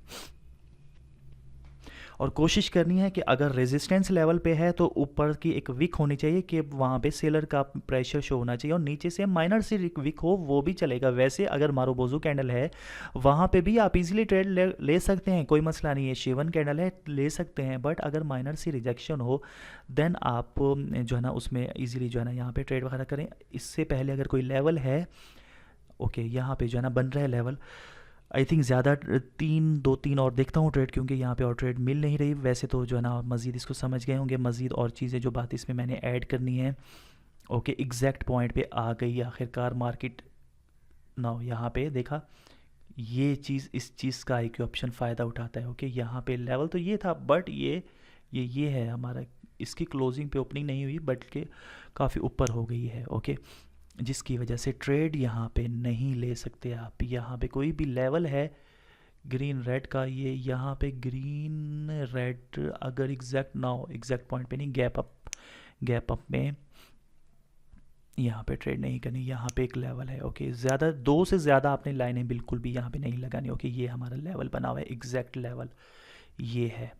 और कोशिश करनी है कि अगर रेजिस्टेंस लेवल पे है तो ऊपर की एक विक होनी चाहिए कि वहाँ पे सेलर का प्रेशर शो होना चाहिए, और नीचे से माइनर सी विक हो वो भी चलेगा। वैसे अगर मारुबोजू कैंडल है वहाँ पे भी आप इजीली ट्रेड ले सकते हैं, कोई मसला नहीं है। शिवन कैंडल है ले सकते हैं, बट अगर माइनर सी रिजेक्शन हो देन आप जो है ना उसमें इजीली जो है ना यहाँ पे ट्रेड वगैरह करें। इससे पहले अगर कोई लेवल है ओके यहाँ पे जो है ना बन रहा है लेवल, आई थिंक ज़्यादा 3 और देखता हूँ ट्रेड, क्योंकि यहाँ पे और ट्रेड मिल नहीं रही। वैसे तो जो है ना मज़ीद इसको समझ गए होंगे, मज़ीद और चीज़ें जो बात इसमें मैंने ऐड करनी है। ओके एग्जैक्ट पॉइंट पे आ गई आखिरकार मार्केट ना, यहाँ पे देखा ये चीज़, इस चीज़ का आई क्यू ऑप्शन फ़ायदा उठाता है। ओके यहाँ पे लेवल तो ये था, बट ये है हमारा, इसकी क्लोजिंग पे ओपनिंग नहीं हुई बल्कि काफ़ी ऊपर हो गई है। ओके जिसकी वजह से ट्रेड यहाँ पे नहीं ले सकते आप। यहाँ पे कोई भी लेवल है ग्रीन रेड का, ये यहाँ पे ग्रीन रेड अगर एग्जैक्ट पॉइंट पे नहीं, गैप अप में यहाँ पे ट्रेड नहीं करनी। यहाँ पे एक लेवल है ओके, ज़्यादा 2 से ज़्यादा आपने लाइनें बिल्कुल भी यहाँ पे नहीं लगानी। ओके ये हमारा लेवल बना हुआ है, एग्जैक्ट लेवल ये है।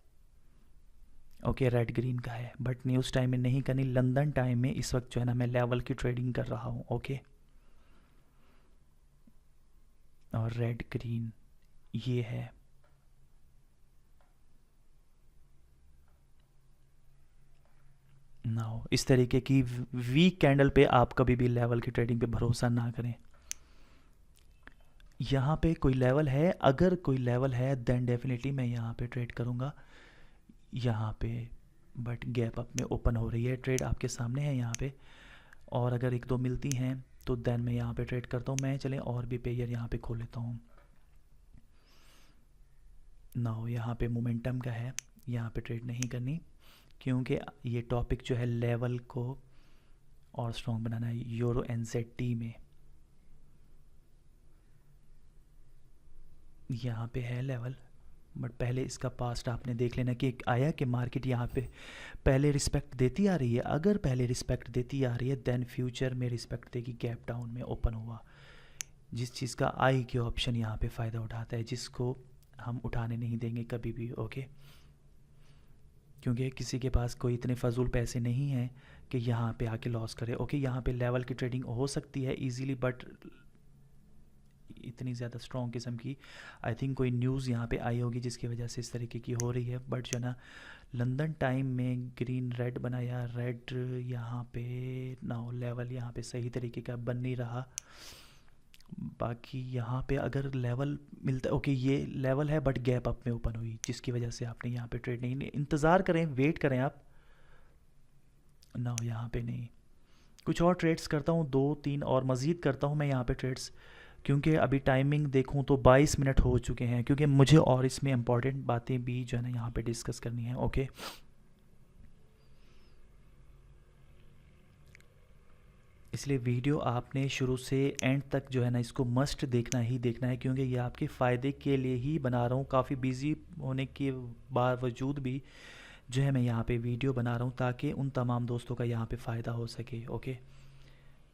ओके रेड ग्रीन का है, बट न्यूज़ टाइम में नहीं करनी। लंदन टाइम में इस वक्त जो है ना मैं लेवल की ट्रेडिंग कर रहा हूँ। ओके और रेड ग्रीन ये है। नाउ इस तरीके की वीक कैंडल पे आप कभी भी लेवल की ट्रेडिंग पे भरोसा ना करें। यहाँ पे कोई लेवल है, अगर कोई लेवल है देन डेफिनेटली मैं यहाँ पे ट्रेड करूँगा यहाँ पे, बट गैप अप में ओपन हो रही है, ट्रेड आपके सामने है यहाँ पे। और अगर 1-2 मिलती हैं तो देन मैं यहाँ पे ट्रेड करता हूँ। मैं चलें और भी पेयर यहाँ पे खोल लेता हूँ। नाउ यहाँ पे मोमेंटम का है, यहाँ पे ट्रेड नहीं करनी, क्योंकि ये टॉपिक जो है लेवल को और स्ट्रॉन्ग बनाना है। यूरो एनजेडी में यहाँ पे है लेवल, बट पहले इसका पास्ट आपने देख लेना कि आया कि मार्केट यहाँ पे पहले रिस्पेक्ट देती आ रही है। अगर पहले रिस्पेक्ट देती आ रही है देन फ्यूचर में रिस्पेक्ट देगी। गैप डाउन में ओपन हुआ, जिस चीज़ का आई के ऑप्शन यहाँ पे फ़ायदा उठाता है, जिसको हम उठाने नहीं देंगे कभी भी। ओके क्योंकि किसी के पास कोई इतने फजूल पैसे नहीं हैं कि यहाँ पे आके लॉस करे। ओके यहाँ पे लेवल की ट्रेडिंग हो सकती है इजीली, बट इतनी ज़्यादा स्ट्रॉन्ग किस्म की आई थिंक कोई न्यूज़ यहाँ पे आई होगी जिसकी वजह से इस तरीके की हो रही है। बट जो ना लंदन टाइम में ग्रीन रेड बनाया, रेड यहाँ पे नाउ लेवल यहाँ पे सही तरीके का बन नहीं रहा। बाकी यहाँ पे अगर लेवल मिलता, ओके ये लेवल है बट गैप अप में ओपन हुई, जिसकी वजह से आपने यहाँ पे ट्रेड नहीं, इंतज़ार करें, वेट करें आप ना। यहाँ पे नहीं, कुछ और ट्रेड्स करता हूँ, 2-3 और मज़ीद करता हूँ मैं यहाँ पे ट्रेड्स, क्योंकि अभी टाइमिंग देखूँ तो 22 मिनट हो चुके हैं, क्योंकि मुझे और इसमें इंपॉर्टेंट बातें भी जो है ना यहाँ पे डिस्कस करनी है। ओके इसलिए वीडियो आपने शुरू से एंड तक जो है ना इसको मस्ट देखना ही देखना है, क्योंकि ये आपके फ़ायदे के लिए ही बना रहा हूँ। काफ़ी बिजी होने के बावजूद भी जो है मैं यहाँ पे वीडियो बना रहा हूँ ताकि उन तमाम दोस्तों का यहाँ पे फ़ायदा हो सके। ओके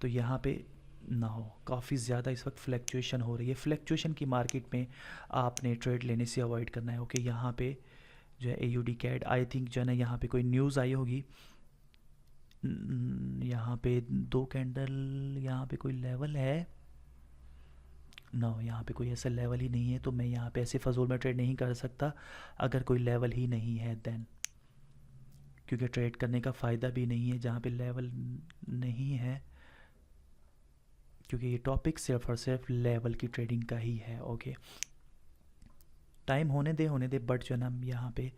तो यहाँ पे ना हो, काफ़ी ज़्यादा इस वक्त फ्लैक्चुएशन हो रही है। फ्लैक्चुएशन की मार्केट में आपने ट्रेड लेने से अवॉइड करना है। ओके यहाँ पे जो है AUD कैड, आई थिंक जो है ना यहाँ पे कोई न्यूज़ आई होगी। यहाँ पे 2 कैंडल, यहाँ पे कोई लेवल है ना, यहाँ पे कोई ऐसा लेवल ही नहीं है, तो मैं यहाँ पे ऐसे फजूल में ट्रेड नहीं कर सकता अगर कोई लेवल ही नहीं है देन, क्योंकि ट्रेड करने का फ़ायदा भी नहीं है जहाँ पे लेवल नहीं है, क्योंकि ये टॉपिक सिर्फ और सिर्फ लेवल की ट्रेडिंग का ही है। ओके टाइम होने दे, बट जो है ना यहाँ पे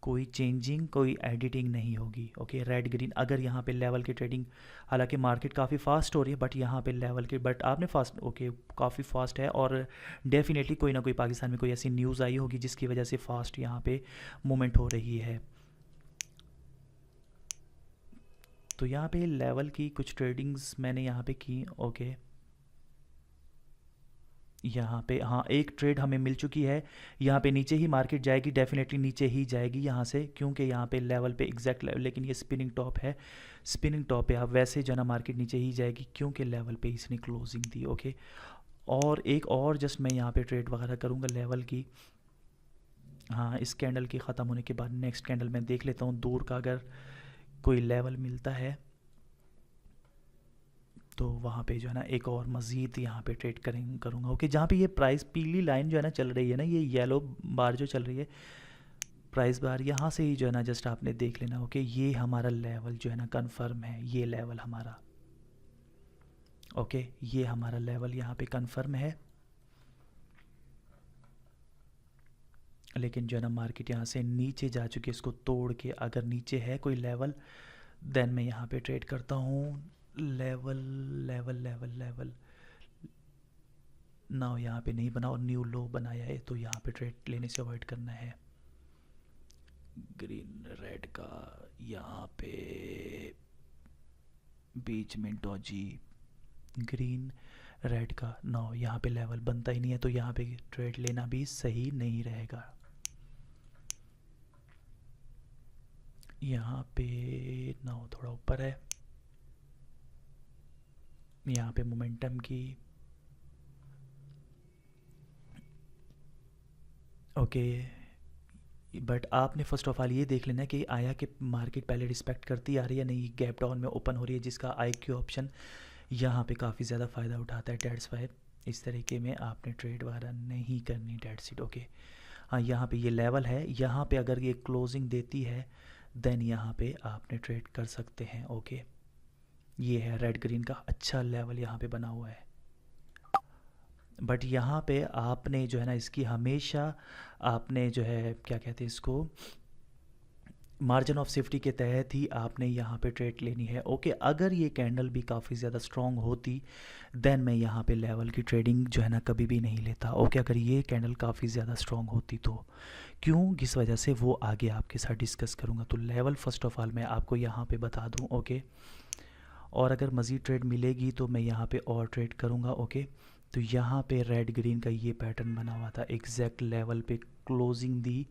कोई चेंजिंग, कोई एडिटिंग नहीं होगी। ओके रेड ग्रीन, अगर यहाँ पे लेवल की ट्रेडिंग, हालांकि मार्केट काफ़ी फास्ट हो रही है बट यहाँ पे लेवल के, बट आपने फास्ट ओके काफ़ी फास्ट है, और डेफिनेटली कोई ना कोई पाकिस्तान में कोई ऐसी न्यूज़ आई होगी जिसकी वजह से फास्ट यहाँ पे मूवमेंट हो रही है। तो यहाँ पे लेवल की कुछ ट्रेडिंग्स मैंने यहाँ पे की। ओके यहाँ पे हाँ एक ट्रेड हमें मिल चुकी है, यहाँ पे नीचे ही मार्केट जाएगी, डेफिनेटली नीचे ही जाएगी यहाँ से, क्योंकि यहाँ पे लेवल पे एग्जैक्ट लेवल, लेकिन ये स्पिनिंग टॉप है, स्पिनिंग टॉप पे आप वैसे जो ना मार्केट नीचे ही जाएगी क्योंकि लेवल पे इसने क्लोजिंग दी। ओके और एक और जस्ट मैं यहाँ पे ट्रेड वगैरह करूँगा लेवल की, हाँ, इस कैंडल के ख़त्म होने के बाद नेक्स्ट कैंडल मैं देख लेता हूँ दूर का अगर कोई लेवल मिलता है तो वहाँ पे जो है ना एक और मज़ीद यहाँ पे ट्रेड करूँगा। ओके, जहाँ पे ये प्राइस पीली लाइन जो है ना चल रही है ना, ये येलो बार जो चल रही है प्राइस बार, यहाँ से ही जो है ना जस्ट आपने देख लेना। ओके, ये हमारा लेवल जो है ना कंफर्म है, ये लेवल हमारा। ओके, ये हमारा लेवल यहाँ पे कंफर्म है, लेकिन जो है ना मार्केट यहाँ से नीचे जा चुकी है, इसको तोड़ के अगर नीचे है कोई लेवल देन मैं यहाँ पे ट्रेड करता हूँ। लेवल लेवल लेवल लेवल ना यहाँ पे नहीं बना और न्यू लो बनाया है, तो यहाँ पे ट्रेड लेने से अवॉइड करना है। ग्रीन रेड का यहाँ पे बीच में डॉजी, ग्रीन रेड का नो, यहाँ पे लेवल बनता ही नहीं है, तो यहाँ पे ट्रेड लेना भी सही नहीं रहेगा। यहाँ पे नो थोड़ा ऊपर है, यहाँ पे मोमेंटम की ओके, बट आपने फर्स्ट ऑफ ऑल ये देख लेना कि आया कि मार्केट पहले रिस्पेक्ट करती आ रही है, नहीं गैप डाउन में ओपन हो रही है, जिसका IQ ऑप्शन यहाँ पे काफ़ी ज़्यादा फ़ायदा उठाता है। डेट्स वाई इस तरीके में आपने ट्रेड वगैरह नहीं करनी, डेट्स इट। ओके, हाँ, यहाँ पे ये लेवल है, यहाँ पे अगर ये क्लोजिंग देती है देन यहाँ पे आपने ट्रेड कर सकते हैं। ओके, ये है रेड ग्रीन का अच्छा लेवल यहाँ पे बना हुआ है, बट यहाँ पे आपने जो है ना इसकी हमेशा आपने जो है क्या कहते हैं इसको, मार्जिन ऑफ सेफ्टी के तहत ही आपने यहाँ पे ट्रेड लेनी है। ओके, अगर ये कैंडल भी काफ़ी ज़्यादा स्ट्रॉन्ग होती देन मैं यहाँ पे लेवल की ट्रेडिंग जो है ना कभी भी नहीं लेता। ओके, अगर ये कैंडल काफ़ी ज़्यादा स्ट्रॉन्ग होती तो क्यों, किस वजह से, वो आगे आपके साथ डिस्कस करूँगा। तो लेवल फर्स्ट ऑफ ऑल मैं आपको यहाँ पे बता दूँ। ओके, और अगर मज़ीद ट्रेड मिलेगी तो मैं यहाँ पे और ट्रेड करूँगा। ओके, तो यहाँ पे रेड ग्रीन का ये पैटर्न बना हुआ था, एग्जैक्ट लेवल पे क्लोजिंग दी,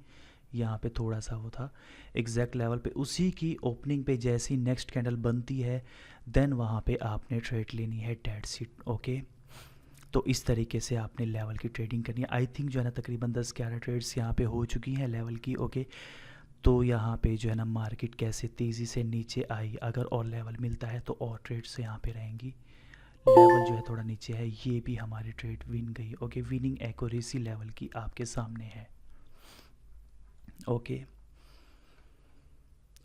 यहाँ पे थोड़ा सा वो था एग्जैक्ट लेवल पे, उसी की ओपनिंग पे जैसी नेक्स्ट कैंडल बनती है देन वहाँ पे आपने ट्रेड लेनी है, डेट्स इट। ओके, तो इस तरीके से आपने लेवल की ट्रेडिंग करनी है। आई थिंक जो है ना तकरीबन 10-11 ट्रेड्स यहाँ पे हो चुकी हैं लेवल की। ओके, तो यहाँ पे जो है ना मार्केट कैसे तेज़ी से नीचे आई, अगर और लेवल मिलता है तो और ट्रेड्स यहाँ पे रहेंगी। लेवल जो है थोड़ा नीचे है, ये भी हमारी ट्रेड विन गई। ओके, विनिंग एक्यूरेसी लेवल की आपके सामने है। ओके,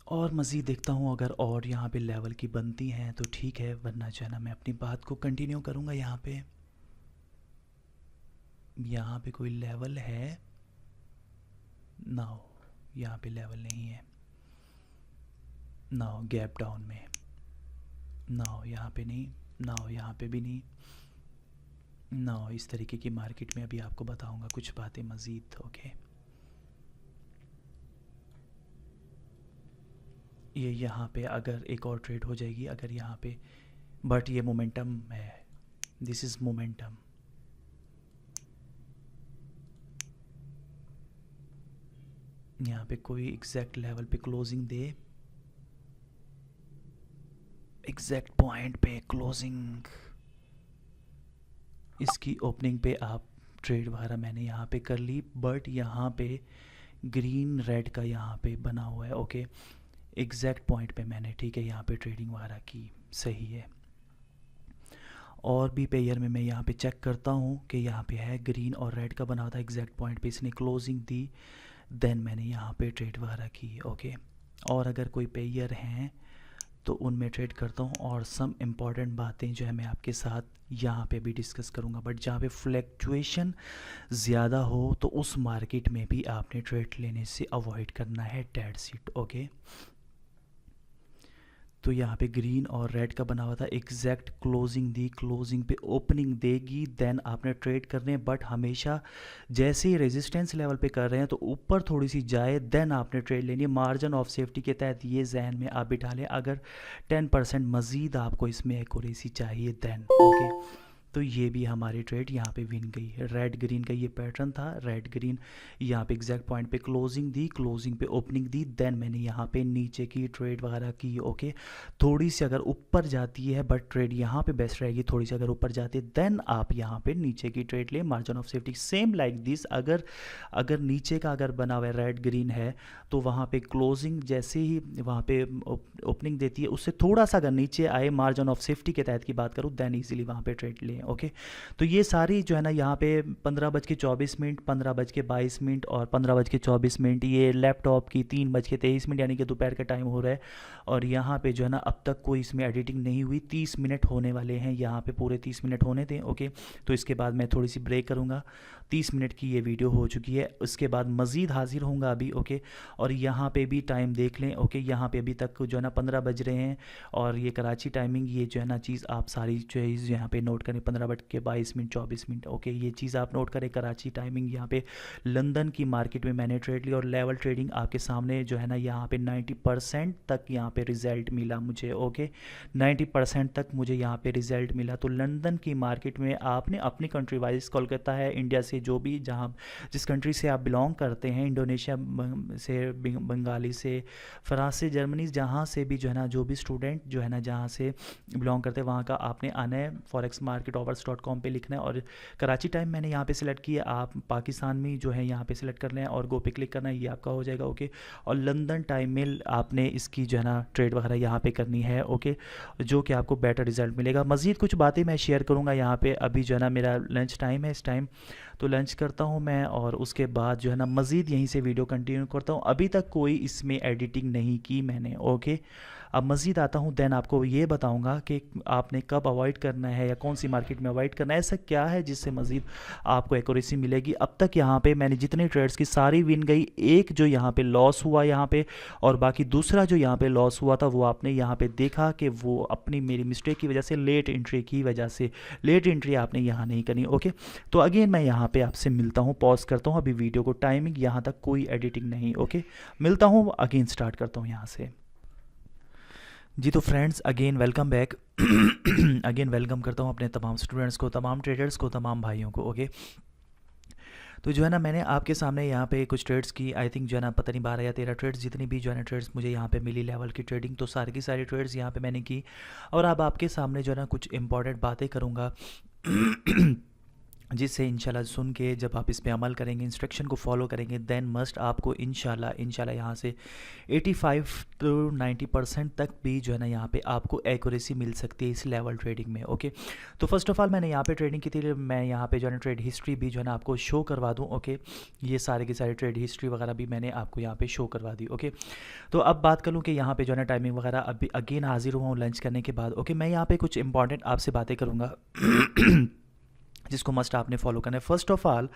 और मज़ीद देखता हूँ अगर और यहाँ पे लेवल की बनती हैं तो ठीक है, वरना जो है ना मैं अपनी बात को कंटिन्यू करूँगा। यहाँ पे कोई लेवल है ना, यहाँ पे लेवल नहीं है ना, गैप डाउन में ना, यहाँ पे नहीं ना, यहाँ पे भी नहीं ना। इस तरीके की मार्केट में अभी आपको बताऊंगा कुछ बातें मज़ीद। ओके, ये यहाँ पे अगर एक और ट्रेड हो जाएगी अगर यहाँ पे, बट ये मोमेंटम है, दिस इज़ मोमेंटम। यहाँ पे कोई एग्जैक्ट लेवल पे क्लोजिंग दे, एग्जैक्ट पॉइंट पे क्लोजिंग, इसकी ओपनिंग पे आप ट्रेड वगैरह मैंने यहाँ पे कर ली, बट यहाँ पे ग्रीन रेड का यहाँ पे बना हुआ है। ओके, एग्जैक्ट पॉइंट पे मैंने ठीक है यहाँ पे ट्रेडिंग वगैरह की, सही है। और भी पेयर में मैं यहाँ पे चेक करता हूँ कि यहाँ पे है ग्रीन और रेड का बना था, एग्जैक्ट पॉइंट पे इसने क्लोजिंग दी देन मैंने यहाँ पे ट्रेड वगैरह की। ओके, और अगर कोई पेयर हैं तो उनमें ट्रेड करता हूँ, और सम इम्पॉर्टेंट बातें जो है मैं आपके साथ यहाँ पे भी डिस्कस करूँगा। बट जहाँ पे फ्लैक्चुएशन ज़्यादा हो तो उस मार्केट में भी आपने ट्रेड लेने से अवॉइड करना है, डेट्स इट। ओके, तो यहाँ पे ग्रीन और रेड का बना हुआ था, एग्जैक्ट क्लोजिंग दी, क्लोजिंग पे ओपनिंग देगी देन आपने ट्रेड करने, बट हमेशा जैसे ही रेजिस्टेंस लेवल पे कर रहे हैं तो ऊपर थोड़ी सी जाए देन आपने ट्रेड लेनी है। मार्जिन ऑफ सेफ्टी के तहत ये जहन में आप बिठा लें, अगर 10% मज़ीद आपको इसमें एक्यूरेसी चाहिए देन। ओके, तो ये भी हमारी ट्रेड यहाँ पे विन गई है। रेड ग्रीन का ये पैटर्न था, रेड ग्रीन यहाँ पे एग्जैक्ट पॉइंट पे क्लोजिंग दी, क्लोजिंग पे ओपनिंग दी, देन मैंने यहाँ पे नीचे की ट्रेड वगैरह की। ओके, थोड़ी सी अगर ऊपर जाती है बट ट्रेड यहाँ पे बेस्ट रहेगी, थोड़ी सी अगर ऊपर जाती है देन आप यहाँ पे नीचे की ट्रेड ले, margin of safety same like this. अगर अगर नीचे का अगर बना हुआ है रेड ग्रीन है तो वहाँ पे क्लोजिंग जैसे ही वहाँ पे ओपनिंग देती है उससे थोड़ा सा अगर नीचे आए, मार्जिन ऑफ सेफ्टी के तहत की बात करूँ, देन इजीली वहाँ पे ट्रेड लें। ओके, तो ये सारी जो है ना यहाँ पे 15:24, 15:22 और 15:24, ये लैपटॉप की 3:23 यानी कि दोपहर का टाइम हो रहा है। और यहाँ पे जो है ना अब तक कोई इसमें एडिटिंग नहीं हुई, 30 मिनट होने वाले हैं, यहाँ पे पूरे 30 मिनट होने दें। ओके, तो इसके बाद मैं थोड़ी सी ब्रेक करूँगा, 30 मिनट की ये वीडियो हो चुकी है, उसके बाद मज़ीद हाजिर होऊंगा अभी। ओके, और यहाँ पे भी टाइम देख लें। ओके, यहाँ पे अभी तक जो है ना 15 बज रहे हैं और ये कराची टाइमिंग, ये जो है ना चीज़ आप सारी चीज़ यहाँ पे नोट करें, 15:22, 24 मिनट। ओके, ये चीज़ आप नोट करें, कराची टाइमिंग। यहाँ पे लंदन की मार्केट में मैंने ट्रेड ली और लेवल ट्रेडिंग आपके सामने जो है ना यहाँ पे 90% तक यहाँ पे रिजल्ट मिला मुझे। ओके, 90% तक मुझे यहाँ पे रिजल्ट मिला। तो लंदन की मार्केट में आपने अपनी कंट्री वाइज, कोलकाता है, इंडिया से जो भी जहाँ जिस कंट्री से आप बिलोंग करते हैं, इंडोनेशिया से, बंगाली से, फ्रांस से, जर्मनी, जहाँ से भी जो है ना जो भी स्टूडेंट जो है ना जहाँ से बिलोंग करते हैं वहाँ का आपने आना है, forexmarketovers.com पे लिखना है और कराची टाइम मैंने यहाँ पे सिलेक्ट किया। आप पाकिस्तान में जो है यहाँ पे सिलेक्ट कर लें और गो पे क्लिक करना है, ये आपका हो जाएगा। ओके, और लंदन टाइम में आपने इसकी जो है ना ट्रेड वगैरह यहाँ पे करनी है। ओके, जो कि आपको बेटर रिजल्ट मिलेगा। मज़ीद कुछ बातें मैं शेयर करूँगा यहाँ पे। अभी जो है ना मेरा लंच टाइम है इस टाइम, तो लंच करता हूँ मैं और उसके बाद जो है ना मज़ीद यहीं से वीडियो कंटिन्यू करता हूँ। अभी तक कोई इसमें एडिटिंग नहीं की मैंने। ओके, अब मज़ीद आता हूँ, देन आपको ये बताऊँगा कि आपने कब अवॉइड करना है या कौन सी मार्केट में अवॉइड करना है, ऐसा क्या है जिससे मज़ीद आपको एक्यूरेसी मिलेगी। अब तक यहाँ पे मैंने जितने ट्रेड्स की सारी विन गई, एक जो यहाँ पे लॉस हुआ यहाँ पे, और बाकी दूसरा जो यहाँ पे लॉस हुआ था वो आपने यहाँ पे देखा कि वो अपनी मेरी मिस्टेक की वजह से, लेट एंट्री की वजह से, लेट एंट्री आपने यहाँ नहीं करनी। ओके, तो अगेन मैं यहाँ पे आपसे मिलता हूँ, पॉज करता हूँ अभी वीडियो को, टाइमिंग यहाँ तक कोई एडिटिंग नहीं। ओके, मिलता हूँ, अगेन स्टार्ट करता हूँ यहाँ से। जी तो friends, again welcome back. Again welcome करता हूँ अपने तमाम स्टूडेंट्स को, तमाम ट्रेडर्स को, तमाम भाइयों को। ओके, तो जो है ना मैंने आपके सामने यहाँ पे कुछ ट्रेड्स की, आई थिंक जो है ना पता नहीं 12 या 13 ट्रेड्स, जितनी भी जो है ना ट्रेड्स मुझे यहाँ पे मिली लेवल की ट्रेडिंग, तो सारी की सारी ट्रेड्स यहाँ पे मैंने की। और अब आपके सामने जो है ना कुछ इंपॉर्टेंट बातें करूँगा जिससे इंशाल्लाह सुन के जब आप इस पे अमल करेंगे, इंस्ट्रक्शन को फॉलो करेंगे, देन मस्ट आपको इंशाल्लाह यहाँ से 85 to 90% तक भी जो है ना यहाँ पे आपको एक्यूरेसी मिल सकती है इस लेवल ट्रेडिंग में। ओके, तो फर्स्ट ऑफ ऑल मैंने यहाँ पे ट्रेडिंग की थी, मैं यहाँ पे जो है ना ट्रेड हिस्ट्री भी जो है ना आपको शो करवा दूँ। ओके, ये सारे की सारी ट्रेड हिस्ट्री वगैरह भी मैंने आपको यहाँ पे शो करवा दी। ओके, तो अब बात कर लूँ कि यहाँ पे जो है ना टाइमिंग वगैरह, अभी अगेन हाजिर हुआ हूँ लंच करने के बाद। ओके, मैं यहाँ पे कुछ इंपॉर्टेंट आपसे बातें करूँगा जिसको मस्ट आपने फॉलो करना है। फर्स्ट ऑफ ऑल,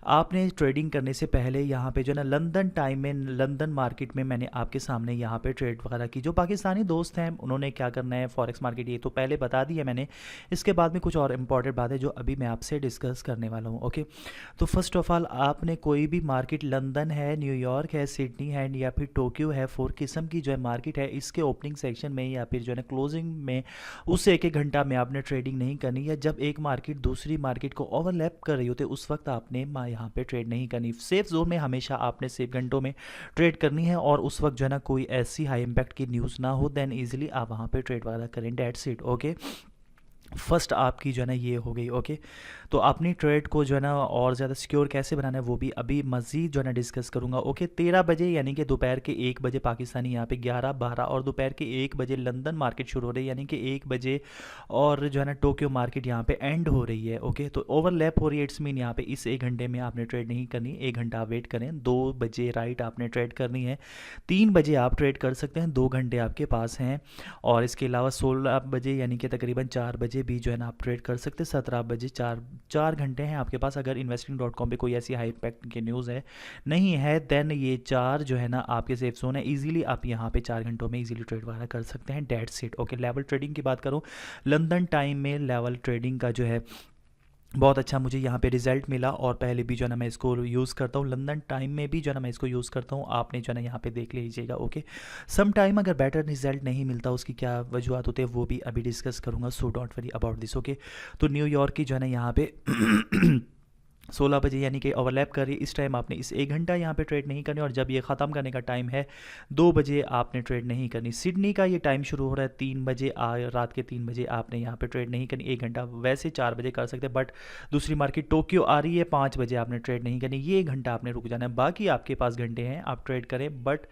आपने ट्रेडिंग करने से पहले यहाँ पे जो है ना लंदन टाइम में, लंदन मार्केट में मैंने आपके सामने यहाँ पे ट्रेड वगैरह की। जो पाकिस्तानी दोस्त हैं उन्होंने क्या करना है, फॉरेक्स मार्केट, ये तो पहले बता दी है मैंने। इसके बाद में कुछ और इंपॉर्टेंट बात है जो अभी मैं आपसे डिस्कस करने वाला हूँ। ओके, तो फर्स्ट ऑफ ऑल, आपने कोई भी मार्केट, लंदन है, न्यूयॉर्क है, सिडनी है या फिर टोक्यो है, 4 किस्म की जो है मार्केट है, इसके ओपनिंग सेक्शन में या फिर जो है ना क्लोजिंग में उस 1-1 घंटा में आपने ट्रेडिंग नहीं करनी है। जब एक मार्केट दूसरी मार्केट को ओवरलैप कर रही होती है उस वक्त आपने यहाँ पे ट्रेड नहीं करनी। सेफ जोन में हमेशा आपने सेफ घंटों में ट्रेड करनी है और उस वक्त जो है ना कोई ऐसी हाई इम्पैक्ट की न्यूज़ ना हो, देन इजीली आप वहाँ पे ट्रेड वगैरह करें। That's it. ओके, फर्स्ट आपकी जो है ना ये हो गई। ओके, तो अपनी ट्रेड को जो है ना और ज़्यादा सिक्योर कैसे बनाना है वो भी अभी मज़ीद जो है ना डिस्कस करूँगा। ओके, 13 बजे यानी कि दोपहर के 1 बजे पाकिस्तानी यहाँ पे 11, 12 और दोपहर के 1 बजे लंदन मार्केट शुरू हो रही है, यानी कि 1 बजे और जो है ना टोक्यो मार्केट यहाँ पे एंड हो रही है। ओके, तो ओवरलैप हो रही है, इट्स मीन यहाँ पे इस 1 घंटे में आपने ट्रेड नहीं करनी, 1 घंटा वेट करें। 2 बजे राइट आपने ट्रेड करनी है, 3 बजे आप ट्रेड कर सकते हैं, 2 घंटे आपके पास हैं। और इसके अलावा 16 बजे यानी कि तकरीबन 4 बजे भी जो है ना आप ट्रेड कर सकते हैं। 17 बजे 4 घंटे हैं आपके पास। अगर investing.com पे कोई ऐसी हाई इम्पैक्ट की न्यूज़ है नहीं है, देन ये 4 जो है ना आपके सेफ जोन है, इजीली आप यहाँ पे 4 घंटों में इजीली ट्रेड वगैरह कर सकते हैं। That's it. Okay, level trading की बात करूँ, लंदन टाइम में लेवल ट्रेडिंग का जो है बहुत अच्छा मुझे यहाँ पे रिज़ल्ट मिला, और पहले भी जो है ना मैं इसको यूज़ करता हूँ, लंदन टाइम में भी जो है ना मैं इसको यूज़ करता हूँ, आपने जो है ना यहाँ पे देख लीजिएगा। ओके, सम टाइम अगर बेटर रिजल्ट नहीं मिलता, उसकी क्या वजूहत होते हैं वो भी अभी डिस्कस करूँगा, so don't worry about this. Okay, तो न्यूयॉर्क की जो है ना यहाँ पे 16 बजे यानी कि ओवरलैप कर रही है, इस टाइम आपने इस 1 घंटा यहाँ पे ट्रेड नहीं करनी, और जब ये ख़त्म करने का टाइम है 2 बजे आपने ट्रेड नहीं करनी। सिडनी का ये टाइम शुरू हो रहा है 3 बजे, रात के 3 बजे आपने यहाँ पे ट्रेड नहीं करनी, 1 घंटा। वैसे 4 बजे कर सकते हैं, बट दूसरी मार्केट टोक्यो आ रही है 5 बजे, आपने ट्रेड नहीं करनी, ये 1 घंटा आपने रुक जाना है। बाकी आपके पास घंटे हैं, आप ट्रेड करें, बट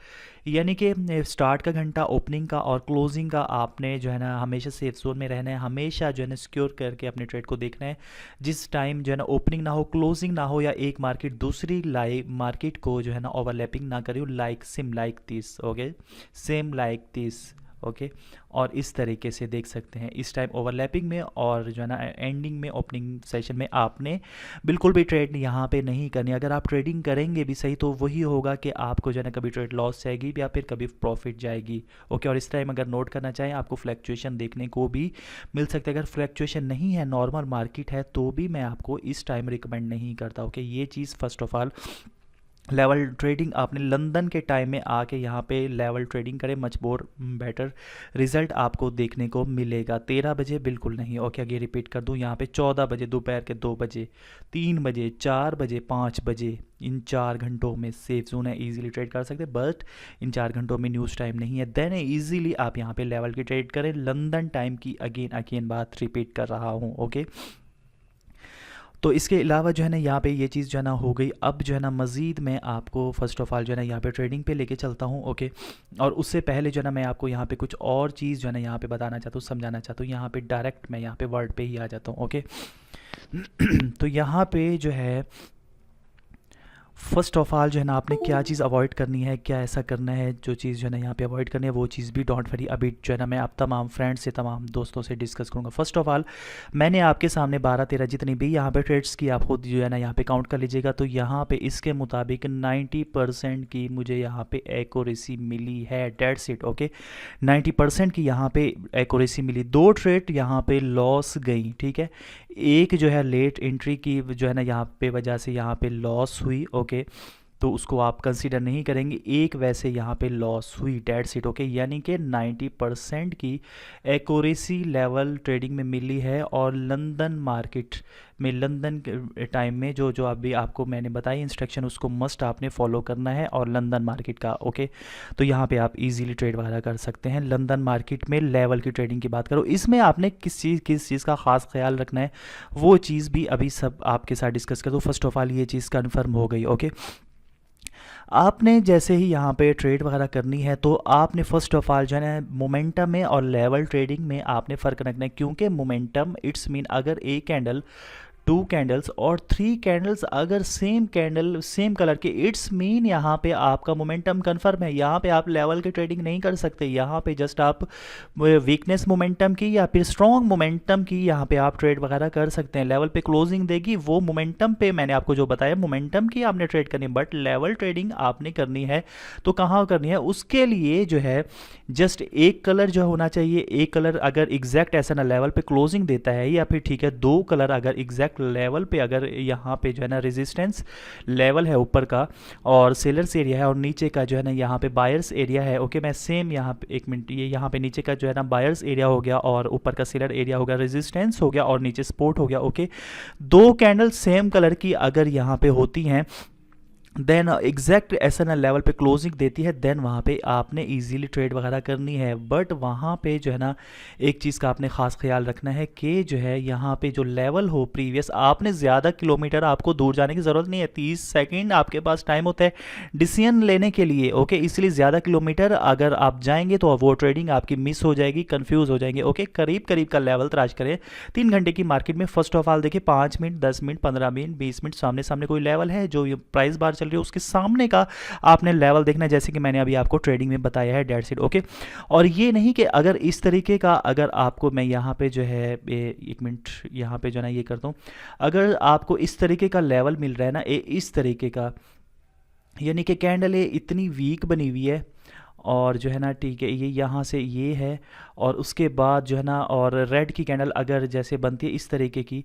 यानी कि स्टार्ट का घंटा, ओपनिंग का और क्लोजिंग का आपने जो है ना हमेशा सेफ जोन में रहना है, हमेशा जो है ना सिक्योर करके अपने ट्रेड को देखना है। जिस टाइम जो है ना ओपनिंग ना हो, क्लोजिंग ना हो, या एक मार्केट दूसरी लाइव मार्केट को जो है ना ओवरलैपिंग ना करे, like same like this. Okay, same like this. Okay, और इस तरीके से देख सकते हैं इस टाइम ओवरलैपिंग में, और जो है ना एंडिंग में, ओपनिंग सेशन में आपने बिल्कुल भी ट्रेड यहाँ पे नहीं करनी। अगर आप ट्रेडिंग करेंगे भी सही तो वही होगा कि आपको जो है ना कभी ट्रेड लॉस जाएगी या फिर कभी प्रॉफिट जाएगी। ओके, और इस टाइम अगर नोट करना चाहें, आपको फ्लैक्चुएशन देखने को भी मिल सकता है। अगर फ्लैक्चुएशन नहीं है, नॉर्मल मार्केट है, तो भी मैं आपको इस टाइम रिकमेंड नहीं करता। ओके, ये चीज़ first of all, level trading आपने लंदन के टाइम में आके यहाँ पे लेवल ट्रेडिंग करें, मच मोर बेटर रिजल्ट आपको देखने को मिलेगा। 13 बजे बिल्कुल नहीं। ओके, आगे रिपीट कर दूँ, यहाँ पे 14 बजे, दोपहर के 2 बजे, 3 बजे, 4 बजे, 5 बजे, इन 4 घंटों में सेफ जोन है, इजीली ट्रेड कर सकते हैं, बट इन 4 घंटों में न्यूज़ टाइम नहीं है, देन इजीली आप यहाँ पे लेवल की ट्रेड करें। लंदन टाइम की अगेन बात रिपीट कर रहा हूँ। ओके, तो इसके अलावा जो है ना यहाँ पे ये चीज़ जो है ना हो गई। अब जो है ना मज़ीद मैं आपको फ़र्स्ट ऑफ़ ऑल जो है ना यहाँ पे ट्रेडिंग पे लेके चलता हूँ। ओके, और उससे पहले जो है ना मैं आपको यहाँ पे कुछ और चीज़ जो है ना यहाँ पे बताना चाहता हूँ, समझाना चाहता हूँ। यहाँ पे डायरेक्ट मैं यहाँ पे वर्ड पे ही आ जाता हूँ। ओके, तो यहाँ पे जो है फ़र्स्ट ऑफ़ ऑल जो है ना आपने क्या चीज़ अवॉइड करनी है, क्या ऐसा करना है जो चीज़ जो है ना यहाँ पे अवॉइड करनी है, वो चीज़ भी डोंट वरी अभी जो है ना मैं आप तमाम फ्रेंड्स से, तमाम दोस्तों से डिस्कस करूँगा। फ़र्स्ट ऑफ़ ऑल मैंने आपके सामने 12-13 जितनी भी यहाँ पे ट्रेड्स की आप खुद जो है ना यहाँ पे काउंट कर लीजिएगा। तो यहाँ पे इसके मुताबिक 90% की मुझे यहाँ पे एक्यूरेसी मिली है, डेट्स इट। ओके, 90% की यहाँ पे एक्यूरेसी मिली। 2 ट्रेड यहाँ पे लॉस गई, ठीक है, एक जो है लेट एंट्री की जो है ना यहाँ पे वजह से यहाँ पे लॉस हुई। ओके, तो उसको आप कंसीडर नहीं करेंगे, एक वैसे यहाँ पे लॉस हुई, डेट सीट। ओके, यानी कि 90% की एक्यूरेसी लेवल ट्रेडिंग में मिली है। और लंदन मार्केट में, लंदन के टाइम में जो जो अभी आपको मैंने बताई इंस्ट्रक्शन, उसको मस्ट आपने फॉलो करना है, और लंदन मार्केट का। ओके, तो यहाँ पे आप इजीली ट्रेड वगैरह कर सकते हैं। लंदन मार्केट में लेवल की ट्रेडिंग की बात करो, इसमें आपने किस चीज़ का ख़ास ख्याल रखना है, वो चीज़ भी अभी सब आपके साथ डिस्कस कर दो। फर्स्ट ऑफ ऑल ये चीज़ कन्फर्म हो गई। ओके, आपने जैसे ही यहाँ पे ट्रेड वगैरह करनी है, तो आपने फ़र्स्ट ऑफ ऑल जो है ना मोमेंटम में और लेवल ट्रेडिंग में आपने फ़र्क रखना है। क्योंकि मोमेंटम इट्स मीन अगर एक कैंडल, 2 कैंडल्स और 3 कैंडल्स अगर सेम कैंडल सेम कलर के, इट्स मीन यहाँ पे आपका मोमेंटम कन्फर्म है। यहाँ पे आप लेवल की ट्रेडिंग नहीं कर सकते, यहाँ पे जस्ट आप वीकनेस मोमेंटम की या फिर स्ट्रॉन्ग मोमेंटम की यहाँ पे आप ट्रेड वगैरह कर सकते हैं। लेवल पे क्लोजिंग देगी वो मोमेंटम पे, मैंने आपको जो बताया मोमेंटम की आपने ट्रेड करनी है, बट लेवल ट्रेडिंग आपने करनी है तो कहाँ करनी है, उसके लिए जो है जस्ट एक कलर जो होना चाहिए। एक कलर अगर एग्जैक्ट ऐसा ना लेवल पे क्लोजिंग देता है, या फिर ठीक है 2 कलर अगर एग्जैक्ट लेवल पे, अगर यहाँ पे जो है ना रेजिस्टेंस लेवल है ऊपर का और सेलर्स एरिया है, और नीचे का जो है ना यहाँ पे बायर्स एरिया है। ओके, मैं सेम यहाँ पे 1 मिनट, ये यहाँ पे नीचे का जो है ना बायर्स एरिया हो गया और ऊपर का सेलर एरिया हो गया, रेजिस्टेंस हो गया और नीचे सपोर्ट हो गया। ओके, 2 कैंडल सेम कलर की अगर यहाँ पे होती हैं, देन एग्जैक्ट एसएनएल लेवल पे क्लोजिंग देती है, देन वहाँ पे आपने इजीली ट्रेड वगैरह करनी है। बट वहाँ पे जो है ना एक चीज़ का आपने ख़ास ख्याल रखना है कि जो है यहाँ पे जो लेवल हो प्रीवियस, आपने ज़्यादा किलोमीटर आपको दूर जाने की ज़रूरत नहीं है। 30 सेकंड आपके पास टाइम होता है डिसीजन लेने के लिए। ओके, इसलिए ज़्यादा किलोमीटर अगर आप जाएंगे तो वो ट्रेडिंग आपकी मिस हो जाएगी, कन्फ्यूज़ हो जाएंगे। ओके, करीब करीब का लेवल तलाश करें 3 घंटे की मार्केट में। फर्स्ट ऑफ ऑल देखिए 5 मिनट, 10 मिनट, 15 मिनट, 20 मिनट सामने सामने कोई लेवल है जो प्राइस बार रही है, उसके सामने का आपने लेवल देखना है, जैसे कि मैंने अभी आपको ट्रेडिंग में बताया है, डेट सीट। ओके, और ये नहीं कि अगर इस तरीके का, अगर आपको मैं यहाँ पे जो है 1 मिनट यहाँ पे जो है ना ये करता हूँ, अगर आपको इस तरीके का लेवल मिल रहा है ना, इस तरीके का, यानी कि कैंडल ये इतनी वीक बनी हुई है और जो है ना ठीक है, ये यहाँ से ये है और उसके बाद जो है ना, और रेड की कैंडल अगर जैसे बनती है इस तरीके की,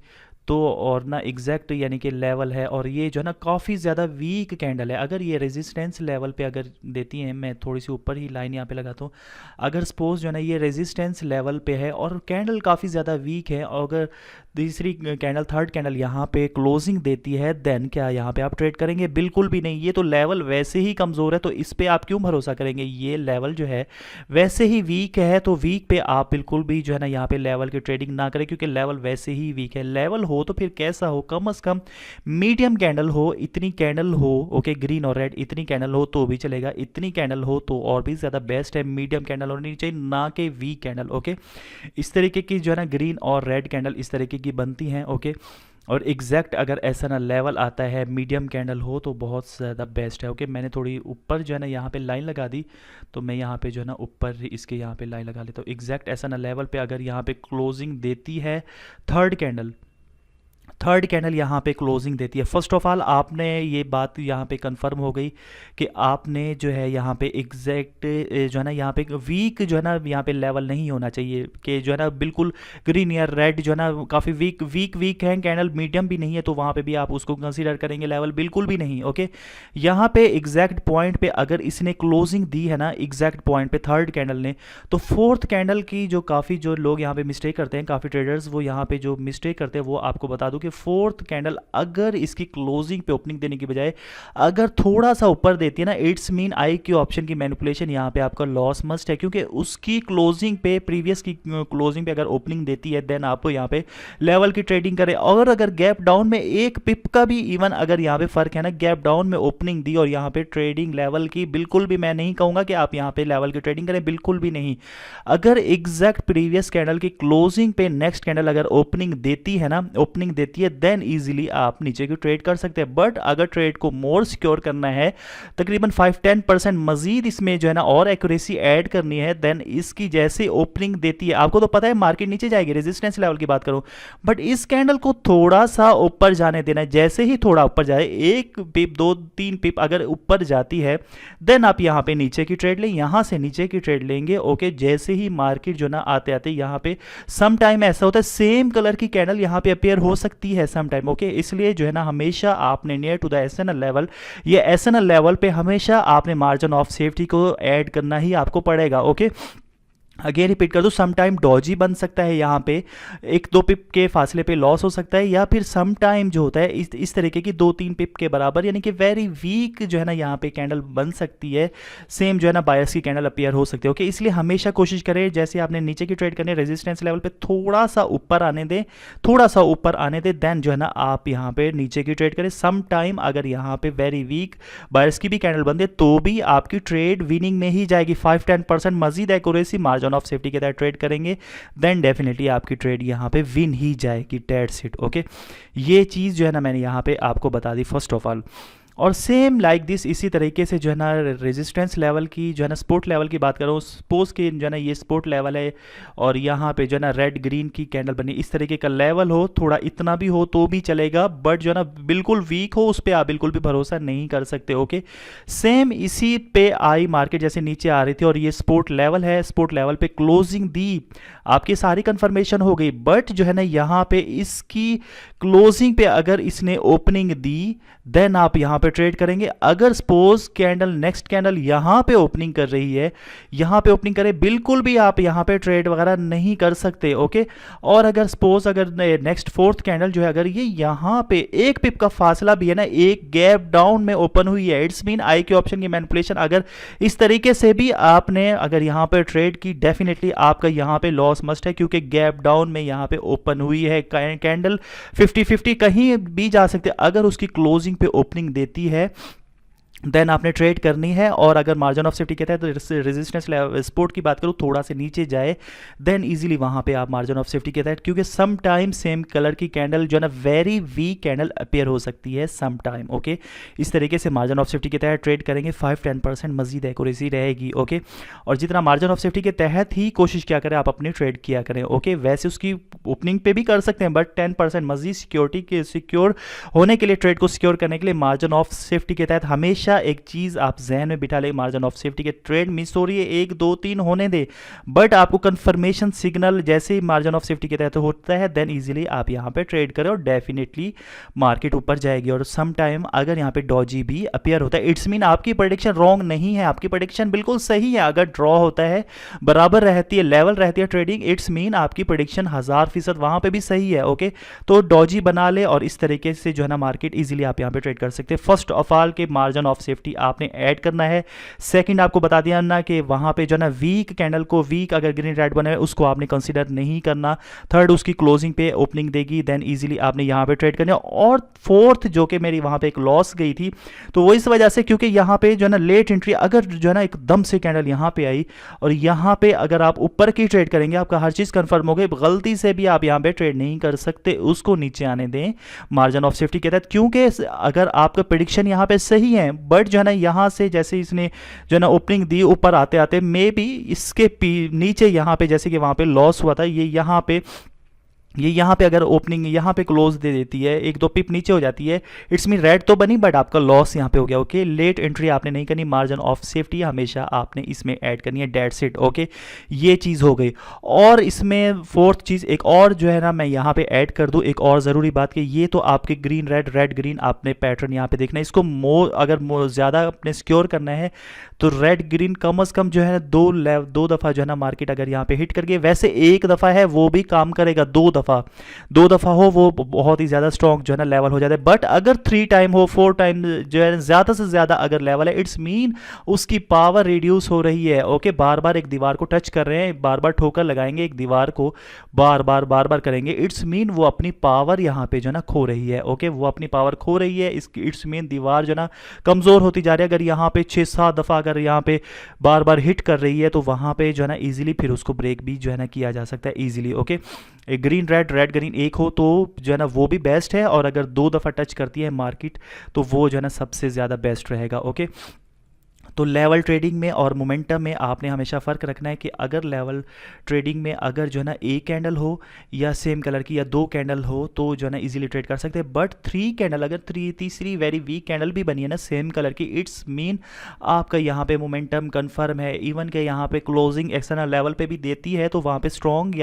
तो और ना एग्जैक्ट यानी कि लेवल है, और ये जो है ना काफ़ी ज़्यादा वीक कैंडल है। अगर ये रेजिस्टेंस लेवल पे अगर देती हैं, मैं थोड़ी सी ऊपर ही लाइन यहाँ पे लगाता हूँ, अगर सपोज जो है ना ये रेजिस्टेंस लेवल पे है और कैंडल काफ़ी ज़्यादा वीक है, और अगर तीसरी कैंडल थर्ड कैंडल यहाँ पे क्लोजिंग देती है, देन क्या यहाँ पे आप ट्रेड करेंगे? बिल्कुल भी नहीं। ये तो लेवल वैसे ही कमज़ोर है, तो इस पे आप क्यों भरोसा करेंगे? ये लेवल जो है वैसे ही वीक है, तो वीक पे आप बिल्कुल भी जो है ना यहाँ पे लेवल की ट्रेडिंग ना करें, क्योंकि लेवल वैसे ही वीक है। लेवल हो तो फिर कैसा हो? कम से कम मीडियम कैंडल हो, इतनी कैंडल हो, ओके, ग्रीन और रेड इतनी कैंडल हो तो भी चलेगा, इतनी कैंडल हो तो और भी ज़्यादा बेस्ट है। मीडियम कैंडल होनी चाहिए, ना कि वीक कैंडल, ओके। इस तरीके की जो है ना ग्रीन और रेड कैंडल इस तरीके की बनती हैं, ओके। और एग्जैक्ट अगर ऐसा ना लेवल आता है, मीडियम कैंडल हो तो बहुत ज़्यादा बेस्ट है, ओके। मैंने थोड़ी ऊपर जो है ना यहाँ पे लाइन लगा दी, तो मैं यहाँ पे जो है ना ऊपर इसके यहाँ पे लाइन लगा लेता हूँ। एग्जैक्ट ऐसा ना लेवल पे अगर यहाँ पे क्लोजिंग देती है थर्ड कैंडल यहाँ पे क्लोजिंग देती है, फर्स्ट ऑफ ऑल आपने ये बात यहाँ पे कंफर्म हो गई कि आपने जो है यहाँ पे एग्जैक्ट जो है ना यहाँ पे वीक जो है ना यहाँ पे लेवल नहीं होना चाहिए कि जो है ना बिल्कुल ग्रीन या रेड जो है ना काफ़ी वीक है कैंडल, मीडियम भी नहीं है, तो वहाँ पे भी आप उसको कंसीडर करेंगे लेवल, बिल्कुल भी नहीं, ओके। यहाँ पे एग्जैक्ट पॉइंट पे अगर इसने क्लोजिंग दी है ना एग्जैक्ट पॉइंट पे थर्ड कैंडल ने, तो फोर्थ कैंडल की जो काफ़ी जो लोग यहाँ पे मिस्टेक करते हैं, काफ़ी ट्रेडर्स वो यहाँ पे जो मिस्टेक करते हैं, वो आपको बता दूं कि फोर्थ कैंडल अगर इसकी क्लोजिंग पे ओपनिंग देने की बजाय अगर थोड़ा सा ऊपर देती है ना, it's mean I Q option की मैनिपुलेशन यहाँ पे आपका लॉस मस्ट है, क्योंकि उसकी क्लोजिंग पे प्रीवियस की क्लोजिंग पे अगर ओपनिंग देती है, देन आपको यहाँ पे लेवल की ट्रेडिंग करें। और अगर गैप डाउन में एक पिप का भी इवन अगर यहाँ पे फर्क है ना, गैप डाउन में ओपनिंग दी और यहाँ पे ट्रेडिंग लेवल की, बिल्कुल भी मैं नहीं कहूंगा कि आप यहाँ पे लेवल की ट्रेडिंग करें, बिल्कुल भी नहीं। अगर एग्जैक्ट प्रीवियस कैंडल की क्लोजिंग पे नेक्स्ट कैंडल अगर ओपनिंग देती है ना, ओपनिंग देती है, देन इजीली आप नीचे की ट्रेड कर सकते हैं। बट अगर ट्रेड को मोर सिक्योर करना है, तकरीबन 5-10% मजीद इसमें जो है ना और एक्यूरेसी ऐड करनी है, देन इसकी जैसे ओपनिंग देती है, आपको तो पता है मार्केट नीचे जाएगी, रेजिस्टेंस लेवल की बात करूं, बट इस कैंडल को थोड़ा सा ऊपर जाने देना है। जैसे ही थोड़ा ऊपर जाए, एक पिप 2-3 पिप अगर ऊपर जाती है, देन आप यहां पे नीचे की ट्रेड लें, यहां से नीचे की ट्रेड लेंगे, ओके। जैसे ही मार्केट जो ना आते आते यहां पे सम टाइम ऐसा होता है सेम कलर की कैंडल यहां पे अपेयर हो सकती है सम टाइम, ओके। इसलिए जो है ना हमेशा आपने near to the SNL level, ये एसएनएल लेवल पे हमेशा आपने मार्जिन ऑफ सेफ्टी को ऐड करना ही आपको पड़ेगा, ओके। अगेन रिपीट कर दो, सम टाइम डॉजी बन सकता है, यहाँ पे 1-2 पिप के फासले पे लॉस हो सकता है, या फिर सम टाइम जो होता है इस तरीके की 2-3 पिप के बराबर, यानी कि वेरी वीक जो है ना यहाँ पे कैंडल बन सकती है, सेम जो है ना बायर्स की कैंडल अपीयर हो सकती है, ओके। इसलिए हमेशा कोशिश करें, जैसे आपने नीचे की ट्रेड करनी है, रेजिस्टेंस लेवल पे थोड़ा सा ऊपर आने दें, थोड़ा सा ऊपर आने दें, देन जो है ना आप यहाँ पे नीचे की ट्रेड करें। सम टाइम अगर यहाँ पे वेरी वीक बायर्स की भी कैंडल बन दे, तो भी आपकी ट्रेड विनिंग में ही जाएगी। 5-10% मजीद एक्यूरेसी मार्जिन ऑफ सेफ्टी के तहत ट्रेड करेंगे, देन डेफिनेटली आपकी ट्रेड यहां पे विन ही जाएगी, डेट्स इट, ओके। ये चीज़ जो है ना मैंने यहां पे आपको बता दी फर्स्ट ऑफ ऑल। और सेम लाइक दिस इसी तरीके से जो है ना रेजिस्टेंस लेवल की जो है ना सपोर्ट लेवल की बात करो, सपोज के जो है ना ये सपोर्ट लेवल है और यहाँ पे जो है ना रेड ग्रीन की कैंडल बनी, इस तरीके का लेवल हो, थोड़ा इतना भी हो तो भी चलेगा, बट जो है ना बिल्कुल वीक हो उस पर आप बिल्कुल भी भरोसा नहीं कर सकते, ओके। सेम इसी पे आई मार्केट जैसे नीचे आ रही थी और ये सपोर्ट लेवल है, सपोर्ट लेवल पे क्लोजिंग दी, आपकी सारी कंफर्मेशन हो गई, बट जो है ना यहाँ पे इसकी क्लोजिंग पे अगर इसने ओपनिंग दी, देन आप यहाँ पे ट्रेड करेंगे। अगर सपोज कैंडल नेक्स्ट कैंडल यहाँ पे ओपनिंग कर रही है, यहाँ पे ओपनिंग करे, बिल्कुल भी आप यहाँ पे ट्रेड वगैरह नहीं कर सकते, ओके। और अगर सपोज अगर नेक्स्ट फोर्थ कैंडल जो है अगर ये यहाँ पे एक पिप का फासला भी है ना, एक गैप डाउन में ओपन हुई है, इट्स मीन आई के ऑप्शन की मैनिपुलेशन अगर इस तरीके से भी आपने अगर यहाँ पे ट्रेड की, डेफिनेटली आपका यहाँ पे लॉस मस्ट है, क्योंकि गैप डाउन में यहाँ पे ओपन हुई है कैंडल, 50-50 कहीं भी जा सकते। अगर उसकी क्लोजिंग पे ओपनिंग देती है, देन आपने ट्रेड करनी है। और अगर मार्जिन ऑफ सेफ्टी कहता है तो रेजिस्टेंस सपोर्ट की बात करूँ, थोड़ा से नीचे जाए, देन इजीली वहाँ पे आप मार्जिन ऑफ सेफ्टी कहता है, क्योंकि सम टाइम सेम कलर की कैंडल जो है ना वेरी वीक कैंडल अपेयर हो सकती है सम टाइम, ओके। इस तरीके से मार्जिन ऑफ सेफ्टी के तहत ट्रेड करेंगे, 5-10% मजीद एक्यूरेसी रहेगी, ओके। और जितना मार्जिन ऑफ सेफ्टी के तहत ही कोशिश क्या करें आप अपनी ट्रेड किया करें, ओके। वैसे उसकी ओपनिंग पे भी कर सकते हैं, बट 10% मजीद सिक्योरिटी के सिक्योर होने के लिए, ट्रेड को सिक्योर करने के लिए मार्जिन ऑफ सेफ्टी के तहत हमेशा हमेशा एक चीज़ आप जहन में बिठा ले, मार्जिन ऑफ सेफ्टी के ट्रेड मिस हो रही है 1 2 3 होने दे, बट आपको कंफर्मेशन सिग्नल जैसे ही मार्जिन ऑफ सेफ्टी के तहत होता है देन इजीली आप यहाँ पे ट्रेड करें और डेफिनेटली मार्केट ऊपर जाएगी। और सम टाइम अगर यहाँ पे डॉजी भी अपीयर होता है इट्स मीन आपकी प्रेडिक्शन रॉन्ग नहीं है, आपकी प्रेडिक्शन बिल्कुल सही है। अगर ड्रॉ होता है, बराबर रहती है, लेवल रहती है ट्रेडिंग, इट्स मीन आपकी प्रेडिक्शन 1000% वहां पे भी सही है। ओके, तो डॉजी बना ले और इस तरीके से जो है ना मार्केट इजीली आप यहाँ पे ट्रेड कर सकते हैं। फर्स्ट ऑफ ऑल के मार्जिन ऑफ सेफ्टी आपने ऐड करना है। सेकंड आपको बता दिया ना कि वहां पे जो है ना वीक कैंडल को, वीक अगर ग्रीन रेड बने उसको आपने कंसीडर नहीं करना। थर्ड उसकी क्लोजिंग पे ओपनिंग देगी देन इजीली आपने यहाँ पे ट्रेड करना। और फोर्थ जो कि मेरी वहां पे एक लॉस गई थी, तो वो इस वजह से क्योंकि यहाँ पे जो है ना लेट एंट्री, अगर जो है ना एकदम से कैंडल यहाँ पे आई और यहाँ पे अगर आप ऊपर की ट्रेड करेंगे आपका हर चीज कंफर्म हो गई, गलती से भी आप यहाँ पे ट्रेड नहीं कर सकते, उसको नीचे आने दें मार्जिन ऑफ सेफ्टी के तहत। क्योंकि अगर आपका प्रेडिक्शन यहाँ पे सही है बट जो है ना यहाँ से जैसे इसने जो है ना ओपनिंग दी ऊपर आते आते मे बी इसके नीचे यहाँ पे जैसे कि वहां पे लॉस हुआ था, ये यहाँ पे अगर ओपनिंग यहाँ पे क्लोज दे देती है, 1 2 पिप नीचे हो जाती है, इट्स मीन रेड तो बनी बट आपका लॉस यहाँ पे हो गया। ओके, लेट एंट्री आपने नहीं करनी, मार्जिन ऑफ सेफ्टी हमेशा आपने इसमें ऐड करनी है, डेट्स इट। ओके, ये चीज़ हो गई। और इसमें फोर्थ चीज़ एक और जो है ना मैं यहाँ पे ऐड कर दूँ, एक और ज़रूरी बात कि ये तो आपके ग्रीन रेड रेड ग्रीन आपने पैटर्न यहाँ पे देखना है, इसको अगर ज़्यादा अपने सिक्योर करना है तो रेड ग्रीन कम अज़ कम जो है दो दफ़ा जो है ना मार्केट अगर यहाँ पे हिट करके, वैसे एक दफ़ा है वो भी काम करेगा, दो दफ़ा हो वो बहुत ही ज़्यादा स्ट्रॉन्ग जो है ना लेवल हो जाता है। बट अगर 3 टाइम हो, 4 टाइम जो है ज़्यादा से ज़्यादा अगर लेवल है, इट्स मीन उसकी पावर रिड्यूस हो रही है। ओके, बार बार एक दीवार को टच कर रहे हैं, बार बार ठोकर लगाएंगे एक दीवार को, बार बार करेंगे, इट्स मीन वो अपनी पावर यहाँ पे जो है ना खो रही है। ओके, वो अपनी पावर खो रही है, इट्स मीन दीवार जो है ना कमज़ोर होती जा रही है। अगर यहाँ पे 6-7 दफ़ा अगर यहाँ पे बार बार हिट कर रही है तो वहाँ पे जो है ना ईजिली फिर उसको ब्रेक भी जो है ना किया जा सकता है easily. Okay, green red red green एक हो तो जो है ना वो भी बेस्ट है, और अगर 2 दफ़ा टच करती है मार्केट तो वो जो है ना सबसे ज़्यादा बेस्ट रहेगा। ओके, तो लेवल ट्रेडिंग में और मोमेंटम में आपने हमेशा फ़र्क रखना है कि अगर लेवल ट्रेडिंग में अगर जो है ना एक कैंडल हो या सेम कलर की या 2 कैंडल हो तो जो है ना इजीली ट्रेड कर सकते हैं। बट 3 कैंडल, अगर तीसरी वेरी वीक कैंडल भी बनी है ना सेम कलर की, इट्स मीन आपका यहाँ पे मोमेंटम कन्फर्म है। इवन के यहाँ पे क्लोजिंग एक्सटर्नल लेवल पे भी देती है तो वहाँ पे स्ट्रॉन्ग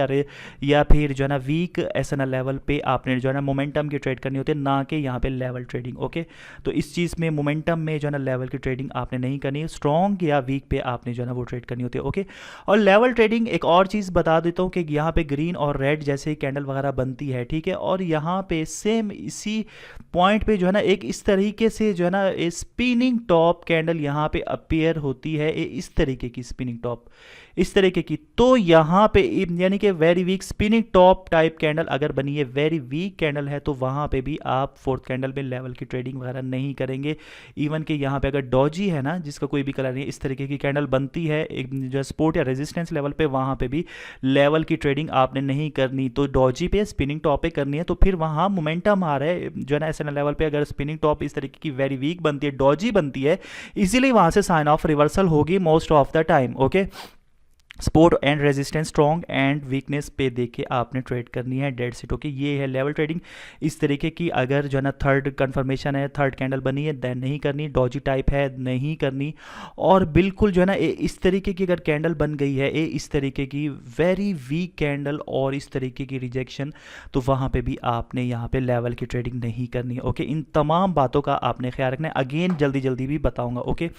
या फिर जो है ना वीक एक्सटर्नल लेवल पे आपने जो है ना मोमेंटम की ट्रेड करनी होती है, ना कि यहाँ पे लेवल ट्रेडिंग। ओके, तो इस चीज़ में मोमेंटम में जो है ना लेवल की ट्रेडिंग आपने नहीं करनी, स्ट्रॉन्ग या वीक पे आपने जो है ना वो ट्रेड करनी होती है। ओके, और लेवल ट्रेडिंग एक और चीज़ बता देता हूँ कि यहाँ पे ग्रीन और रेड जैसे कैंडल वगैरह बनती है, ठीक है, और यहाँ पे सेम इसी पॉइंट पे जो है ना एक इस तरीके से जो है ना स्पिनिंग टॉप कैंडल यहाँ पे अपीयर होती है, इस तरीके की स्पिनिंग टॉप, इस तरीके की। तो यहाँ पे यानी कि very weak spinning top type candle अगर बनी है, वेरी वीक कैंडल है, तो वहाँ पे भी आप फोर्थ कैंडल में लेवल की ट्रेडिंग वगैरह नहीं करेंगे। इवन कि यहाँ पे अगर डॉजी है ना जिसका कोई भी कलर नहीं, इस तरीके की कैंडल बनती है एक जो सपोर्ट या रेजिस्टेंस लेवल पे, वहाँ पे भी लेवल की ट्रेडिंग आपने नहीं करनी। तो डॉजी पे स्पिनिंग टॉप पे करनी है, तो फिर वहाँ मोमेंटम आ रहा है जो है ना एसएनएल लेवल पे, अगर स्पिनिंग टॉप इस तरीके की वेरी वीक बनती है, डॉजी बनती है, इसीलिए वहाँ से साइन ऑफ रिवर्सल होगी most of the time. Okay, support and resistance strong and weakness पे देके आपने ट्रेड करनी है, डेड सेट। ओके, ये है लेवल ट्रेडिंग इस तरीके की। अगर जो है ना थर्ड कंफर्मेशन है, थर्ड कैंडल बनी है देन नहीं करनी, डॉजी टाइप है नहीं करनी, और बिल्कुल जो है ना इस तरीके की अगर कैंडल बन गई है, इस तरीके की वेरी वीक कैंडल और इस तरीके की रिजेक्शन, तो वहाँ पे भी आपने यहाँ पे लेवल की ट्रेडिंग नहीं करनी है। ओके, इन तमाम बातों का आपने ख्याल रखना है, अगेन जल्दी जल्दी भी बताऊँगा। ओके,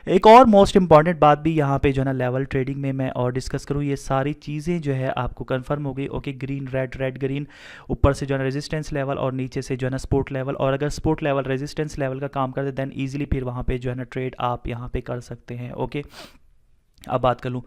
एक और मोस्ट इंपॉर्टेंट बात भी यहाँ पे जो है ना लेवल ट्रेडिंग में मैं और डिस्कस करूँ, ये सारी चीज़ें जो है आपको कंफर्म हो गई। Okay, green red red green, ऊपर से जो है रेजिस्टेंस लेवल और नीचे से जो है ना सपोर्ट लेवल, और अगर सपोर्ट लेवल रेजिस्टेंस लेवल का काम करते देन इजीली फिर वहाँ पे जो है ना ट्रेड आप यहाँ पे कर सकते हैं। ओके, अब बात कर लूँ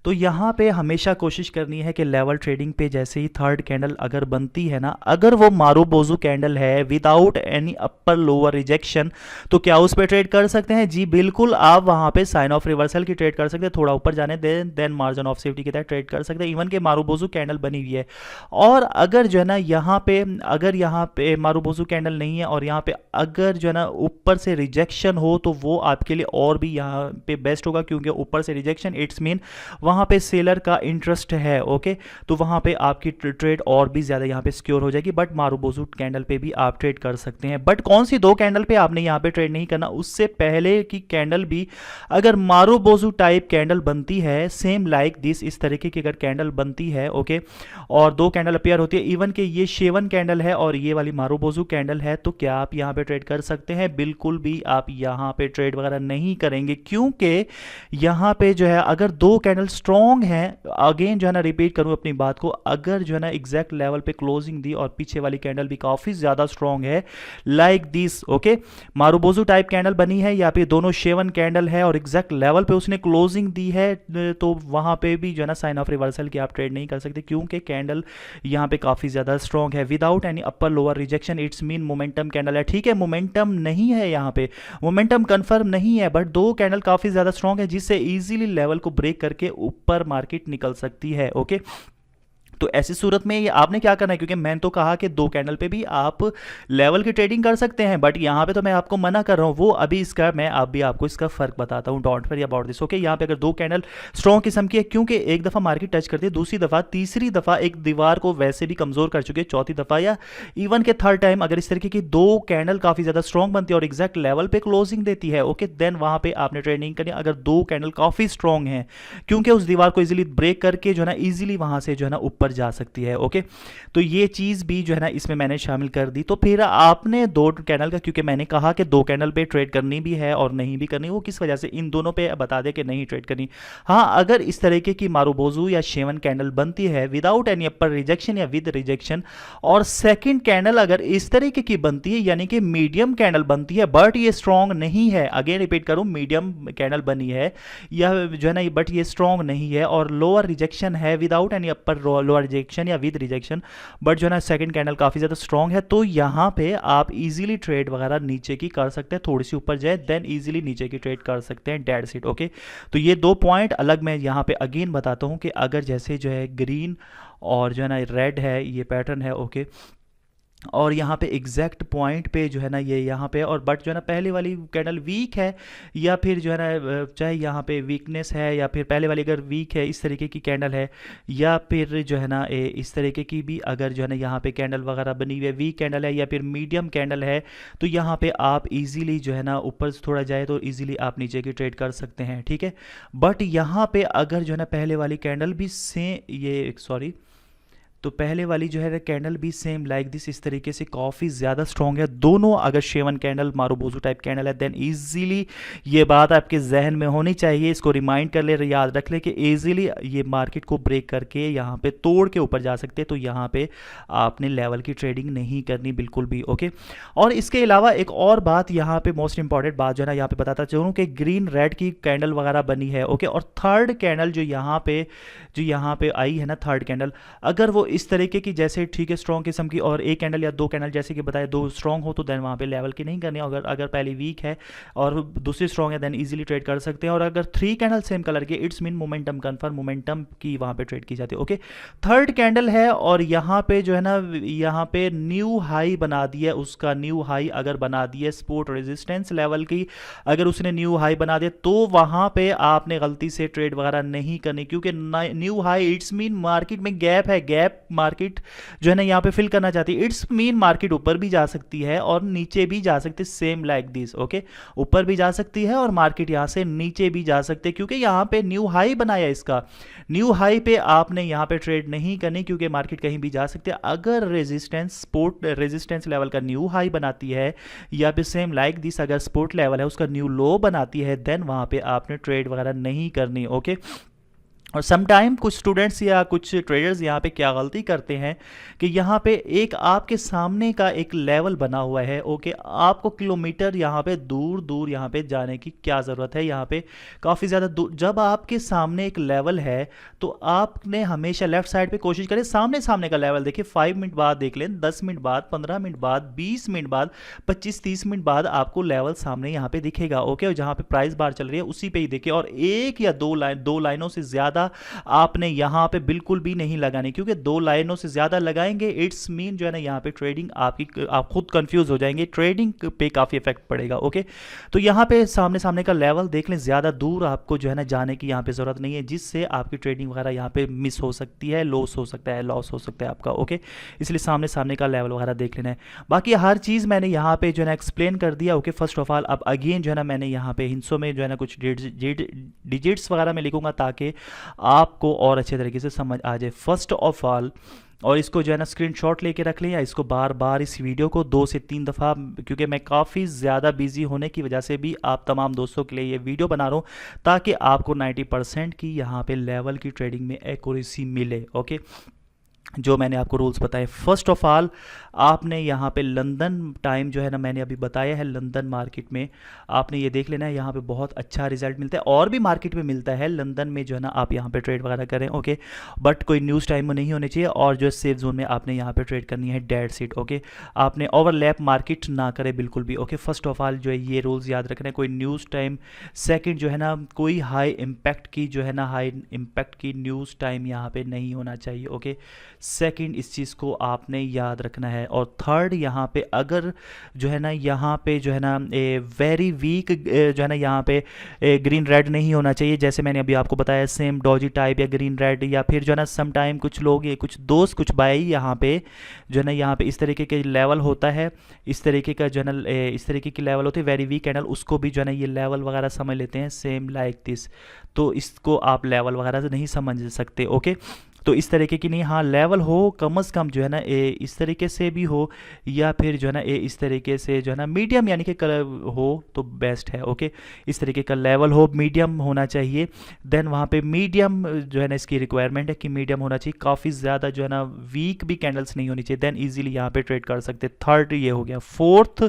तो यहाँ पे हमेशा कोशिश करनी है कि लेवल ट्रेडिंग पे जैसे ही थर्ड कैंडल अगर बनती है ना, अगर वो मारूबोजू कैंडल है without any upper lower rejection, तो क्या उस पर ट्रेड कर सकते हैं? जी बिल्कुल, आप वहाँ पे साइन ऑफ रिवर्सल की ट्रेड कर सकते हैं, थोड़ा ऊपर जाने देन मार्जिन ऑफ सेफ्टी के तहत ट्रेड कर सकते हैं, इवन के मारूबोजू कैंडल बनी हुई है। और अगर जो है ना यहाँ पे अगर यहाँ पे मारूबोजू कैंडल नहीं है और यहाँ पे अगर जो है ना ऊपर से रिजेक्शन हो, तो वो आपके लिए और भी यहाँ पे बेस्ट होगा, क्योंकि ऊपर से रिजेक्शन इट्स मीन वहाँ पे सेलर का इंटरेस्ट है, ओके, तो वहाँ पे आपकी ट्रेड और भी ज़्यादा यहाँ पे सिक्योर हो जाएगी। बट मारुबोजू कैंडल पे भी आप ट्रेड कर सकते हैं, बट कौन सी दो कैंडल पे आपने यहाँ पे ट्रेड नहीं करना, उससे पहले की कैंडल भी अगर मारुबोजू टाइप कैंडल बनती है सेम लाइक दिस, इस तरीके की अगर कैंडल बनती है, ओके, और दो कैंडल अपीयर होती है, इवन कि ये शेवन कैंडल है और ये वाली मारुबोजू कैंडल है, तो क्या आप यहाँ पे ट्रेड कर सकते हैं? बिल्कुल भी आप यहाँ पे ट्रेड वगैरह नहीं करेंगे, क्योंकि यहाँ पे जो है अगर दो कैंडल स्ट्रॉन्ग हैं, अगेन जो है ना रिपीट करूँ अपनी बात को, अगर जो है ना एग्जैक्ट लेवल पे क्लोजिंग दी और पीछे वाली कैंडल भी काफ़ी ज़्यादा स्ट्रॉन्ग है like this, okay, marubozu type candle बनी है या फिर दोनों शेवन कैंडल है और एग्जैक्ट लेवल पे उसने क्लोजिंग दी है, तो वहाँ पे भी जो है ना साइन ऑफ रिवर्सल की आप ट्रेड नहीं कर सकते, क्योंकि कैंडल यहाँ पे काफ़ी ज़्यादा स्ट्रॉन्ग है without any upper lower rejection. It's mean momentum candle है, ठीक है, मोमेंटम नहीं है यहाँ पे, मोमेंटम कंफर्म नहीं है, बट दो कैंडल काफ़ी ज़्यादा स्ट्रॉन्ग है जिससे इजीली लेवल को ब्रेक करके ऊपर मार्केट निकल सकती है, ओके। तो ऐसी सूरत में ये आपने क्या करना है, क्योंकि मैंने तो कहा कि दो कैंडल पे भी आप लेवल की ट्रेडिंग कर सकते हैं, बट यहाँ पे तो मैं आपको मना कर रहा हूँ, वो अभी इसका मैं अभी आपको इसका फर्क बताता हूँ, don't worry about this, okay. यहाँ पे अगर दो कैंडल स्ट्रॉन्ग किस्म की है, क्योंकि एक दफ़ा मार्केट टच करती है, दूसरी दफ़ा तीसरी दफ़ा एक दीवार को वैसे भी कमज़ोर कर चुके हैं, चौथी दफ़ा या इवन के थर्ड टाइम अगर इस तरीके की दो कैंडल काफ़ी ज़्यादा स्ट्रॉन्ग बनती है और एग्जैक्ट लेवल पे क्लोजिंग देती है, ओके, देन वहाँ पे आपने ट्रेड नहीं करनी अगर दो कैंडल काफ़ी स्ट्रॉन्ग है, क्योंकि उस दीवार को इजीली ब्रेक करके जो है ना इजीली वहाँ से जो है ना ऊपर जा सकती है, ओके। तो ये चीज़ भी जो है ना इसमें मैंने शामिल कर दी। तो फिर आपने दो कैंडल का, क्योंकि मैंने कहा कि दो कैंडल पे ट्रेड करनी भी है और नहीं भी करनी, वो किस वजह से, इन दोनों पे बता दे कि नहीं ट्रेड करनी। हाँ, अगर इस तरीके की मारुबोजू या शेवन कैंडल बनती है विदाउट एनी अपर रिजेक्शन या विद रिजेक्शन, और सेकंड कैंडल अगर इस तरीके की बनती है यानी कि मीडियम कैंडल बनती है बट ये स्ट्रॉन्ग नहीं है, अगेन रिपीट करूं, मीडियम कैंडल बनी है या जो है ना बट ये स्ट्रॉन्ग नहीं है और लोअर रिजेक्शन है without any upper lower rejection या विद रिजेक्शन, बट जो है ना सेकंड कैंडल काफ़ी ज़्यादा स्ट्रॉन्ग है, तो यहाँ पे आप इजीली ट्रेड वगैरह नीचे की कर सकते हैं, थोड़ी सी ऊपर जाए देन इजीली नीचे की ट्रेड कर सकते हैं, डेड सीट, ओके। तो ये दो पॉइंट अलग मैं यहाँ पे अगेन बताता हूँ कि अगर जैसे जो है ग्रीन और जो है ना रेड है, ये पैटर्न है, ओके, और यहाँ पे एग्जैक्ट पॉइंट पे जो है ना ये यहाँ पे, और बट जो है ना पहले वाली कैंडल वीक है या फिर जो है ना चाहे यहाँ पे वीकनेस है या फिर पहले वाली अगर वीक है इस तरीके की कैंडल है, या फिर जो है ना इस तरीके की भी अगर जो है ना यहाँ पे कैंडल वगैरह बनी हुई है, वीक कैंडल है या फिर मीडियम कैंडल है, तो यहाँ पे आप इजीली जो है ना ऊपर से थोड़ा जाए तो इजीली आप नीचे की ट्रेड कर सकते हैं, ठीक है। बट यहाँ पे अगर जो है ना पहले वाली कैंडल भी तो पहले वाली जो है कैंडल भी सेम लाइक दिस, इस तरीके से काफ़ी ज़्यादा स्ट्रॉन्ग है, दोनों अगर shaven candle marubozu type candle है, देन इजीली ये बात आपके जहन में होनी चाहिए, इसको रिमाइंड कर ले, याद रख ले कि इजीली ये मार्केट को ब्रेक करके यहाँ पे तोड़ के ऊपर जा सकते हैं, तो यहाँ पे आपने लेवल की ट्रेडिंग नहीं करनी बिल्कुल भी, ओके। और इसके अलावा एक और बात यहाँ पे मोस्ट इंपॉर्टेंट बात जो है ना यहाँ पे बताता चलूँ कि ग्रीन रेड की कैंडल वगैरह बनी है, ओके, और थर्ड कैंडल जो यहाँ पे आई है ना, थर्ड कैंडल अगर वो इस तरीके की जैसे ठीक है स्ट्रॉन्ग किस्म की, और एक कैंडल या दो कैंडल जैसे कि बताया दो स्ट्रॉन्ग हो तो देन वहाँ पे लेवल की नहीं करनी, अगर पहली वीक है और दूसरी स्ट्रॉन्ग है देन इजीली ट्रेड कर सकते हैं, और अगर थ्री कैंडल सेम कलर के it's mean momentum confirm, momentum की वहाँ पे ट्रेड की जाती है, ओके। थर्ड कैंडल है और यहाँ पे जो है ना यहाँ पे न्यू हाई बना दी है, उसका न्यू हाई अगर बना दी है सपोर्ट रेजिस्टेंस लेवल की, अगर उसने न्यू हाई बना दिया तो वहाँ पे आपने गलती से ट्रेड वगैरह नहीं करनी, क्योंकि new high it's mean market में गैप है, गैप मार्केट जो है ना यहाँ पे फिल करना चाहती है, इट्स मीन मार्केट ऊपर भी जा सकती है और नीचे भी जा सकती है, सेम लाइक दिस, ओके, ऊपर भी जा सकती है और मार्केट यहाँ से नीचे भी जा सकते हैं, क्योंकि यहाँ पे न्यू हाई बनाया, इसका न्यू हाई पे आपने यहाँ पे ट्रेड नहीं करनी, क्योंकि मार्केट कहीं भी जा सकती है। अगर रेजिस्टेंस सपोर्ट रेजिस्टेंस लेवल का न्यू हाई बनाती है या फिर सेम लाइक दिस अगर सपोर्ट लेवल है उसका न्यू लो बनाती है, देन वहाँ पे आपने ट्रेड वगैरह नहीं करनी, ओके। और समटाइम कुछ स्टूडेंट्स या कुछ ट्रेडर्स यहाँ पे क्या गलती करते हैं कि यहाँ पे एक आपके सामने का एक लेवल बना हुआ है, ओके, आपको किलोमीटर यहाँ पे दूर दूर यहाँ पे जाने की क्या ज़रूरत है, यहाँ पे काफ़ी ज़्यादा दूर, जब आपके सामने एक लेवल है तो आपने हमेशा लेफ्ट साइड पे कोशिश करें, सामने का लेवल देखिए, 5 मिनट बाद देख लें, 10 मिनट बाद, 15 मिनट बाद, 20 मिनट बाद, 25-30 मिनट बाद आपको लेवल सामने यहाँ पे दिखेगा, ओके, और जहाँ पे प्राइस बार चल रही है उसी पे ही देखिए, और एक या दो लाइनों से ज़्यादा ज़्यादा आपने यहाँ पे बिल्कुल भी नहीं लगानी, क्योंकि 2 लाइनों से ज़्यादा लगाएंगे इट्स मीन जो है ना यहाँ पे ट्रेडिंग आपकी आप खुद कंफ्यूज हो जाएंगे, ट्रेडिंग पे काफ़ी इफेक्ट पड़ेगा। ओके, तो यहाँ पे सामने सामने का लेवल देख लें, ज़्यादा दूर आपको जो है ना जाने की यहाँ पे ज़रूरत नहीं है, जिससे आपकी ट्रेडिंग वगैरह यहाँ पे मिस हो सकती है, लॉस हो सकता है, लॉस हो सकता है आपका। ओके, इसलिए सामने सामने का लेवल वगैरह देख लेना है। बाकी हर चीज़ मैंने यहाँ पे जो है ना एक्सप्लेन कर दिया। ओके, फर्स्ट ऑफ ऑल अब अगेन जो है ना मैंने यहाँ पे हिंसों में जो है ना कुछ डिजिट्स वगैरह में लिखूंगा ताकि आपको और अच्छे तरीके से समझ आ जाए। फर्स्ट ऑफ ऑल, और इसको जो है ना स्क्रीनशॉट लेके रख लें, या इसको बार बार इस वीडियो को 2 से 3 दफ़ा, क्योंकि मैं काफ़ी ज़्यादा बिजी होने की वजह से भी आप तमाम दोस्तों के लिए ये वीडियो बना रहा हूँ ताकि आपको 90% की यहाँ पे लेवल की ट्रेडिंग में एक्यूरेसी मिले। ओके, जो मैंने आपको रूल्स बताए। फर्स्ट ऑफ ऑल आपने यहाँ पे लंदन टाइम जो है ना मैंने अभी बताया है, लंदन मार्केट में आपने ये देख लेना है, यहाँ पे बहुत अच्छा रिजल्ट मिलता है, और भी मार्केट में मिलता है, लंदन में जो है ना आप यहाँ पे ट्रेड वगैरह करें। ओके, बट कोई न्यूज़ टाइम में नहीं होनी चाहिए, और जो सेफ जोन में आपने यहाँ पे ट्रेड करनी है डेड सीट। ओके, आपने ओवरलैप मार्केट ना करे बिल्कुल भी। ओके, फर्स्ट ऑफ ऑल जो है ये रूल्स याद रखना है, कोई न्यूज़ टाइम। सेकेंड जो है ना कोई हाई इम्पैक्ट की जो है ना हाई इम्पैक्ट की न्यूज़ टाइम यहाँ पे नहीं होना चाहिए। ओके, सेकंड इस चीज़ को आपने याद रखना है। और थर्ड यहाँ पे अगर जो है ना यहाँ पे जो है ना वेरी वीक जो है ना यहाँ पे ग्रीन रेड नहीं होना चाहिए, जैसे मैंने अभी आपको बताया सेम डॉजी टाइप या ग्रीन रेड, या फिर जो है ना सम टाइम कुछ लोग कुछ दोस्त कुछ बाई यहाँ पे जो है ना यहाँ पे इस तरीके के लेवल होता है, इस तरीके का जो है ना इस तरीके की लेवल होती है वेरी वीक कैंडल, उसको भी जो है ना ये लेवल वगैरह समझ लेते हैं सेम लाइक दिस, तो इसको आप लेवल वगैरह से नहीं समझ सकते। ओके, तो इस तरीके की नहीं, हाँ लेवल हो कम से कम जो है ना इस तरीके से भी हो, या फिर जो है ना इस तरीके से जो है ना मीडियम यानी कि कलर हो तो बेस्ट है। ओके, इस तरीके का लेवल हो, मीडियम होना चाहिए। देन वहाँ पे मीडियम जो है ना इसकी रिक्वायरमेंट है कि मीडियम होना चाहिए, काफ़ी ज़्यादा जो है ना वीक भी कैंडल्स नहीं होनी चाहिए, देन ईजिली यहाँ पे ट्रेड कर सकते। थर्ड ये हो गया। फोर्थ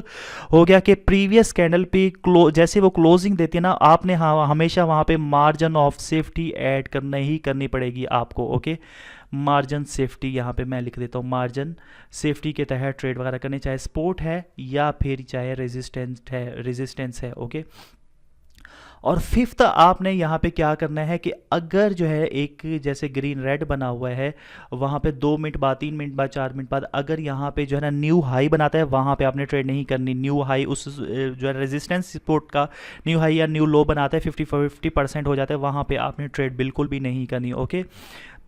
हो गया कि प्रीवियस कैंडल पे जैसे वो क्लोजिंग देती है ना, आपने हाँ हमेशा वहाँ पे मार्जिन ऑफ सेफ्टी ऐड करनी पड़ेगी आपको। ओके, मार्जिन सेफ्टी यहाँ पे मैं लिख देता हूँ, मार्जिन सेफ्टी के तहत ट्रेड वगैरह करने, चाहे स्पोर्ट है या फिर चाहे रेजिस्टेंस है। ओके, और फिफ्थ आपने यहाँ पे क्या करना है कि अगर जो है एक जैसे ग्रीन रेड बना हुआ है, वहाँ पे 2 मिनट बाद 3 मिनट बाद 4 मिनट बाद अगर यहाँ पे जो है ना न्यू हाई बनाता है, वहाँ पे आपने ट्रेड नहीं करनी। न्यू हाई उस जो है रेजिस्टेंस सपोर्ट का न्यू हाई या न्यू लो बनाता है, 50% हो जाता है, वहाँ पे आपने ट्रेड बिल्कुल भी नहीं करनी। ओके,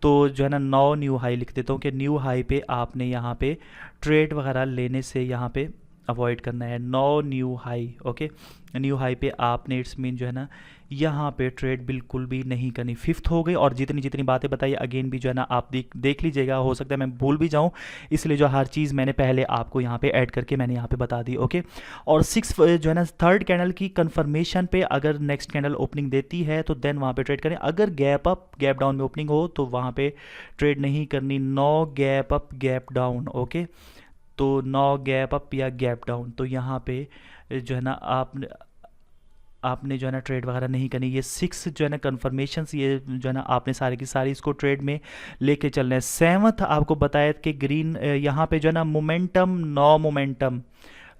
तो जो है ना 9 न्यू हाई लिख देता हूँ कि न्यू हाई पे आपने यहाँ पे ट्रेड वगैरह लेने से यहाँ पे अवॉइड करना है। 9 new high. Okay, new high पे आपने इट्स मीन जो है ना यहाँ पे ट्रेड बिल्कुल भी नहीं करनी। फिफ्थ हो गई, और जितनी बातें बताई अगेन भी जो है ना आप देख लीजिएगा, हो सकता है मैं भूल भी जाऊँ, इसलिए जो हर चीज़ मैंने पहले आपको यहाँ पे ऐड करके मैंने यहाँ पे बता दी। ओके, और सिक्स जो है ना थर्ड कैंडल की कंफर्मेशन पे अगर नेक्स्ट कैंडल ओपनिंग देती है तो देन वहाँ पे ट्रेड करें, अगर गैप अप गैप डाउन में ओपनिंग हो तो वहाँ पे ट्रेड नहीं करनी। 9 gap up gap down. Okay, तो 9 गैप अप या गैप डाउन, तो यहाँ पे जो है ना आपने जो है ना ट्रेड वगैरह नहीं करनी। ये 6 जो है ना कन्फर्मेशंस, ये जो है ना आपने सारी की सारी इसको ट्रेड में लेके चलना है। 7th आपको बताया कि ग्रीन यहाँ पे जो है ना मोमेंटम, 9 मोमेंटम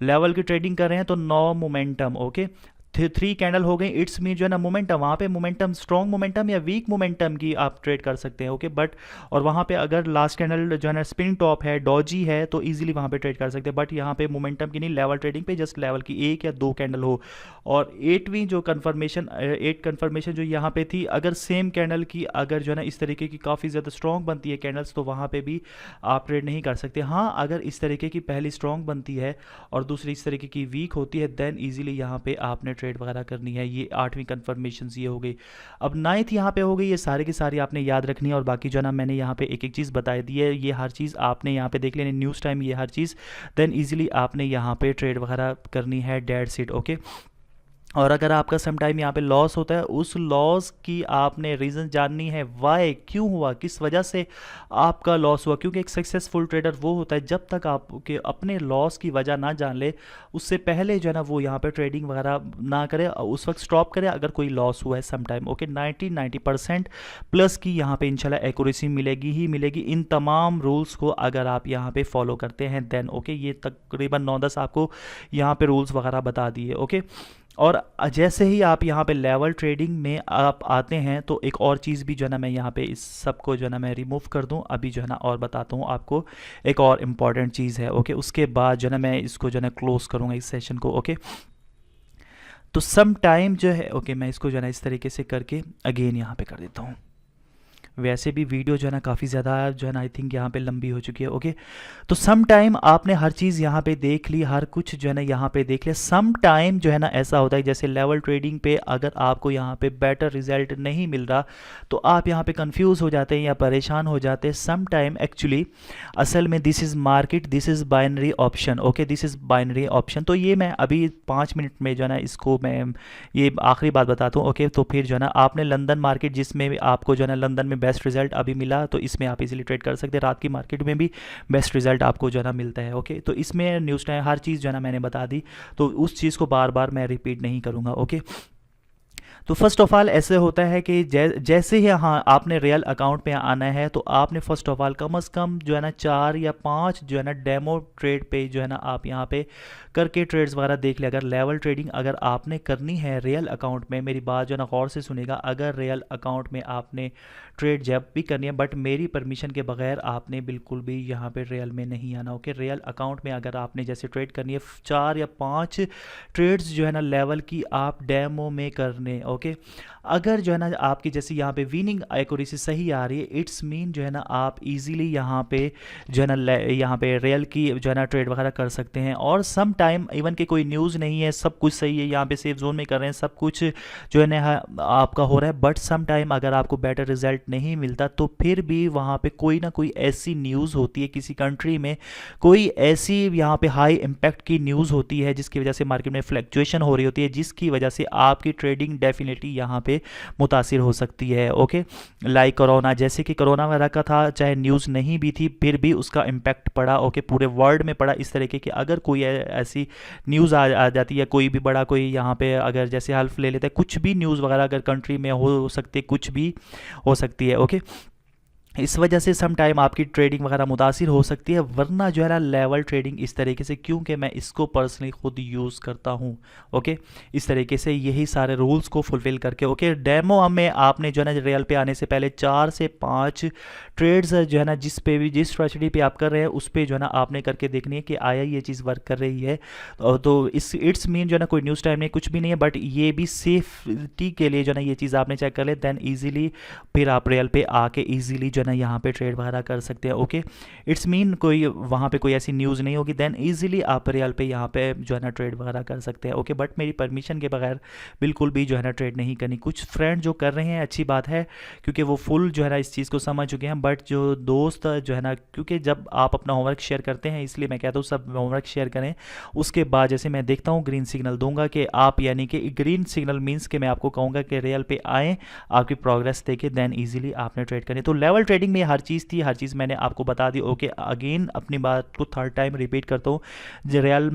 लेवल की ट्रेडिंग कर रहे हैं तो 9 मोमेंटम। ओके, 3 कैंडल हो गई, इट्स मीन जो है ना मोमेंटम, वहाँ पे मोमेंटम स्ट्रॉन्ग मोमेंटम या वीक मोमेंटम की आप ट्रेड कर सकते हैं। ओके, बट और वहाँ पे अगर लास्ट कैंडल जो है ना स्पिन टॉप है, डॉजी है, तो इजीली वहाँ पे ट्रेड कर सकते हैं, बट यहाँ पे मोमेंटम की नहीं, लेवल ट्रेडिंग पे जस्ट लेवल की 1 या 2 कैंडल हो। और 8वीं जो कन्फर्मेशन जो यहाँ पे थी, अगर सेम कैंडल की अगर जो है ना इस तरीके की काफ़ी ज़्यादा स्ट्रॉन्ग बनती है कैंडल्स, तो वहाँ पे भी आप ट्रेड नहीं कर सकते। हाँ, अगर इस तरीके की पहली स्ट्रॉन्ग बनती है और दूसरी इस तरीके की वीक होती है, देन ईजिली यहाँ पे आपने ट्रेड वगैरह करनी है। ये 8वीं कन्फर्मेशन ये हो गई। अब 9th यहाँ पे हो गई, ये सारी की सारी आपने याद रखनी है, और बाकी जो है ना मैंने यहाँ पे एक एक चीज़ बताई दी है, ये हर चीज़ आपने यहाँ पे देख लेनी, न्यूज़ टाइम ये हर चीज़, देन ईजिली आपने यहाँ पे ट्रेड वगैरह करनी है डेड सीट। ओके, और अगर आपका सम टाइम यहाँ पे लॉस होता है, उस लॉस की आपने रीज़न जाननी है, वाई, क्यों हुआ, किस वजह से आपका लॉस हुआ, क्योंकि एक सक्सेसफुल ट्रेडर वो होता है जब तक आपके अपने लॉस की वजह ना जान ले, उससे पहले जो है ना वो यहाँ पे ट्रेडिंग वगैरह ना करे, उस वक्त स्टॉप करे अगर कोई लॉस हुआ है सम टाइम। ओके, 90% प्लस की यहाँ पे इंशाल्लाह एक्यूरेसी मिलेगी ही मिलेगी इन तमाम रूल्स को अगर आप यहाँ पे फॉलो करते हैं देन। ओके, ये तकरीबन 9-10 आपको यहाँ पे रूल्स वगैरह बता दिए। ओके, और जैसे ही आप यहाँ पे लेवल ट्रेडिंग में आप आते हैं तो एक और चीज़ भी जो है ना मैं यहाँ पे इस सब को जो है ना मैं रिमूव कर दूँ अभी जो है ना, और बताता हूँ आपको एक और इम्पॉर्टेंट चीज़ है। ओके, उसके बाद जो है ना मैं इसको जो है ना क्लोज करूँगा इस सेशन को। ओके, तो सम टाइम जो है, ओके मैं इसको जो है ना इस तरीके से करके अगेन यहाँ पे कर देता हूँ। वैसे भी वीडियो जो है ना काफ़ी ज़्यादा जो है ना आई थिंक यहाँ पे लंबी हो चुकी है। ओके, तो सम टाइम आपने हर चीज़ यहाँ पे देख ली, हर कुछ जो है ना यहाँ पे देख लिया। सम टाइम जो है ना ऐसा होता है जैसे लेवल ट्रेडिंग पे अगर आपको यहाँ पे बेटर रिजल्ट नहीं मिल रहा तो आप यहाँ पे कंफ्यूज हो जाते हैं या परेशान हो जाते हैं। सम टाइम एक्चुअली असल में this is market, this is binary option. Okay, this is binary option. तो ये मैं अभी 5 मिनट में जो है ना इसको मैं ये आखिरी बात बताता हूँ। ओके, तो फिर जो है ना आपने लंदन मार्केट जिसमें आपको जो है ना लंदन में बेस्ट रिजल्ट अभी मिला तो इसमें आप इजीली ट्रेड कर सकते हैं। रात की मार्केट में भी बेस्ट रिजल्ट आपको जो है ना मिलता है। ओके, तो इसमें न्यूज़ टाइम हर चीज़ जो है ना मैंने बता दी, तो उस चीज़ को बार बार मैं रिपीट नहीं करूँगा। ओके, तो फर्स्ट ऑफ ऑल ऐसे होता है कि जैसे ही हाँ आपने रियल अकाउंट पे आना है तो आपने फर्स्ट ऑफ ऑल कम से कम जो है ना 4 या 5 जो है ना डेमो ट्रेड पे जो है ना आप यहाँ पे करके ट्रेड्स वगैरह देख ले। अगर लेवल ट्रेडिंग अगर आपने करनी है रियल अकाउंट में, मेरी बात जो है ना गौर से सुनेगा, अगर रियल अकाउंट में आपने ट्रेड जब भी करनी है बट मेरी परमिशन के बगैर आपने बिल्कुल भी यहाँ पे रियल में नहीं आना। ओके, रियल अकाउंट में अगर आपने जैसे ट्रेड करनी है 4 या 5 ट्रेड्स जो है ना लेवल की आप डेमो में करने। ओके, अगर जो है ना आपकी जैसे यहाँ पे विनिंग एक्यूरेसी सही आ रही है, इट्स मीन जो है ना आप इजीली यहाँ पे जो है ना यहाँ पे रियल की जो है ना ट्रेड वगैरह कर सकते हैं। और सम टाइम इवन के कोई न्यूज़ नहीं है, सब कुछ सही है, यहाँ पे सेफ जोन में कर रहे हैं, सब कुछ जो है ना आपका हो रहा है, बट सम टाइम अगर आपको बेटर रिजल्ट नहीं मिलता तो फिर भी वहाँ पे कोई ना कोई ऐसी न्यूज़ होती है, किसी कंट्री में कोई ऐसी यहाँ पे हाई इम्पैक्ट की न्यूज़ होती है जिसकी वजह से मार्केट में फ्लक्चुएशन हो रही होती है, जिसकी वजह से आपकी ट्रेडिंग डेफिनेटली यहाँ पे मुतासिर हो सकती है। ओके, लाइक कोरोना, जैसे कि कोरोना वगैरह का था, चाहे न्यूज़ नहीं भी थी फिर भी उसका इम्पैक्ट पड़ा। ओके, पूरे वर्ल्ड में पड़ा। इस तरीके की अगर कोई ऐसी न्यूज़ आ जाती है, कोई भी बड़ा कोई यहाँ पे अगर जैसे हल्फ ले लेते हैं, कुछ भी न्यूज़ वगैरह अगर कंट्री में हो सकती है, कुछ भी हो सकती है। ओके, इस वजह से सम टाइम आपकी ट्रेडिंग वगैरह मुतासिर हो सकती है, वरना जो है ना लेवल ट्रेडिंग इस तरीके से, क्योंकि मैं इसको पर्सनली खुद यूज़ करता हूँ। ओके, इस तरीके से यही सारे रूल्स को फुलफ़िल करके। ओके, डेमो में आपने जो है ना रियल पे आने से पहले 4 से 5 ट्रेड्स जो है ना जिस पे भी जिस स्ट्रेटजी पे आप कर रहे हैं उस पर जो है ना आपने करके देखनी है कि आया ये चीज़ वर्क कर रही है। तो इस इट्स मीन जो है ना कोई न्यूज़ टाइम नहीं, कुछ भी नहीं है, बट ये भी सेफ्टी के लिए जो है ना ये चीज़ आपने चेक कर ले, देन ईजिली फिर आप रियल पे आके ईजिली जो है ना यहाँ पे ट्रेड वगैरह कर सकते हैं। ओके, इट्स मीन कोई वहाँ पे कोई ऐसी न्यूज़ नहीं होगी, देन ईजिली आप रियल पे यहाँ पे जो है ना ट्रेड वगैरह कर सकते हैं। ओके, बट मेरी परमिशन के बगैर बिल्कुल भी जो है ना ट्रेड नहीं करनी। कुछ फ्रेंड जो कर रहे हैं अच्छी बात है, क्योंकि वो फुल जो है ना इस चीज़ को समझ चुके हैं, बट जो दोस्त जो है ना, क्योंकि जब आप अपना होमवर्क शेयर करते हैं, इसलिए मैं कहता हूँ सब होमवर्क शेयर करें। उसके बाद जैसे मैं देखता हूँ ग्रीन सिग्नल दूंगा कि आप, यानी कि ग्रीन सिग्नल मीन्स कि मैं आपको कहूँगा कि रियल पे आएँ, आपकी प्रोग्रेस देखें, देन ईजिली आपने ट्रेड करनी। तो लेवल ट्रेडिंग में हर चीज़ थी, हर चीज़ मैंने आपको बता दी। ओके, अगेन अपनी बात को थर्ड टाइम रिपीट करता हूँ, रियल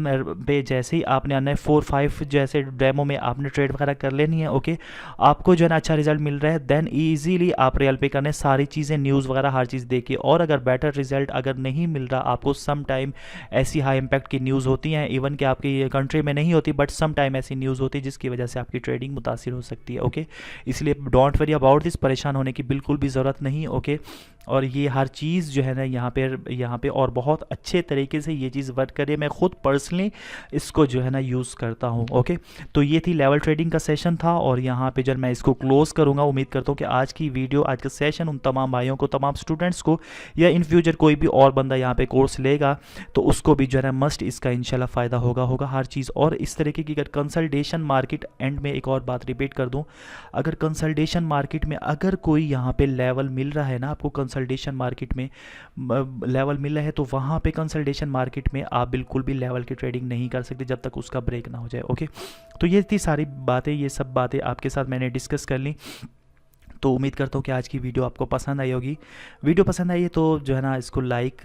पे जैसे ही आपने आना है 4-5 जैसे डेमो में आपने ट्रेड वगैरह कर लेनी है। ओके, आपको जो है ना अच्छा रिजल्ट मिल रहा है, देन ईजिली आप रियल पे करने, सारी चीज़ें न्यूज़ वगैरह हर चीज़ देखिए। और अगर बेटर रिजल्ट अगर नहीं मिल रहा आपको, सम टाइम ऐसी हाई इम्पैक्ट की न्यूज़ होती हैं, इवन कि आपकी कंट्री में नहीं होती, बट सम टाइम ऐसी न्यूज़ होती है जिसकी वजह से आपकी ट्रेडिंग मुतासिर हो सकती है। ओके, इसलिए डोंट वरी अबाउट दिस, परेशान होने की बिल्कुल भी ज़रूरत नहीं। ओके, और ये हर चीज़ जो है ना यहाँ पे और बहुत अच्छे तरीके से ये चीज़ वर्क करे, मैं खुद पर्सनली इसको जो है ना यूज़ करता हूँ। ओके, तो ये थी लेवल ट्रेडिंग का सेशन था, और यहाँ पे जब मैं इसको क्लोज़ करूँगा, उम्मीद करता हूँ कि आज की वीडियो, आज का सेशन उन तमाम भाइयों को, तमाम स्टूडेंट्स को, या इन फ्यूचर कोई भी और बंदा यहाँ पे कोर्स लेगा तो उसको भी जो है ना मस्ट इसका इंशाल्लाह फ़ायदा होगा हर चीज़। और इस तरीके की अगर कंसल्टेशन मार्केट, एंड में एक और बात रिपीट कर दूँ, अगर कंसल्टेशन मार्केट में अगर कोई यहाँ पे लेवल मिल रहा है ना आपको, कंसल्टेशन मार्केट में लेवल मिल रहा है, तो वहाँ पे कंसल्टेशन मार्केट में आप बिल्कुल भी लेवल की ट्रेडिंग नहीं कर सकते जब तक उसका ब्रेक ना हो जाए। ओके, तो ये थी सारी बातें, ये सब बातें आपके साथ मैंने डिस्कस कर ली। तो उम्मीद करता हूँ कि आज की वीडियो आपको पसंद आई होगी। वीडियो पसंद आई है तो जो है ना इसको लाइक